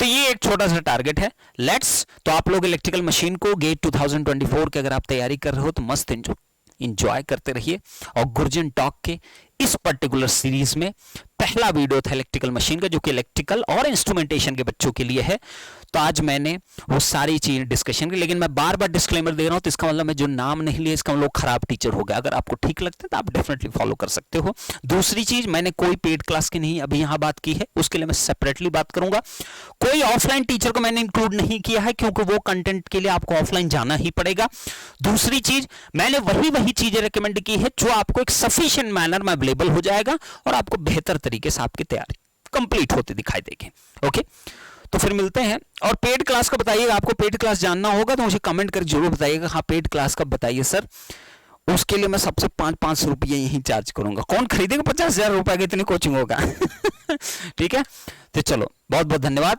तो ये एक छोटा सा टारगेट है। लेट्स, तो आप लोग इलेक्ट्रिकल मशीन को गेट 2024 के अगर आप तैयारी कर रहे हो तो मस्त इंजॉय करते रहिए। और गुरजन टॉक के इस पर्टिकुलर सीरीज में पहला वीडियो था इलेक्ट्रिकल मशीन का, जो कि इलेक्ट्रिकल और इंस्ट्रूमेंटेशन के बच्चों के लिए है। तो आज मैंने वो सारी चीजें डिस्कशन की, लेकिन मैं बार बार डिस्क्लेमर दे रहा हूं, तो इसका मतलब मैं जो नाम नहीं लिया इसका मतलब खराब टीचर हो गया। अगर आपको ठीक लगता है तो आप डेफिनेटली फॉलो कर सकते हो। दूसरी चीज, मैंने कोई पेड क्लास की नहीं अभी यहां बात की है, उसके लिए मैं सेपरेटली बात करूंगा। कोई ऑफलाइन टीचर को मैंने इंक्लूड नहीं किया है, क्योंकि वो कंटेंट के लिए आपको ऑफलाइन जाना ही पड़ेगा। दूसरी चीज, मैंने वही चीजें रिकमेंड की है जो आपको एक सफिशिएंट मैनर में अवेलेबल हो जाएगा और आपको बेहतर तरीके से आपकी तैयारी कंप्लीट होते दिखाई देगी, ओके। तो फिर मिलते हैं। और पेड क्लास का बताइएगा, आपको पेड क्लास जानना होगा तो मुझे कमेंट करके जरूर बताइएगा, हाँ पेड क्लास का बताइए सर, उसके लिए मैं सबसे 5-5 रुपये यही चार्ज करूंगा। कौन खरीदेगा 50,000 रुपए की इतनी कोचिंग होगा ठीक है। तो चलो, बहुत बहुत धन्यवाद।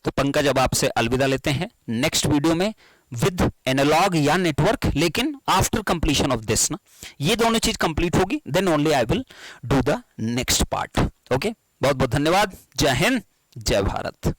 तो पंकज अब आपसे अलविदा लेते हैं, नेक्स्ट वीडियो में विद एनालॉग या नेटवर्क, लेकिन आफ्टर कंप्लीशन ऑफ दिस ना, ये दोनों चीज कंप्लीट होगी, then only I will do the next part, okay. बहुत बहुत धन्यवाद। जय हिंद, जय भारत।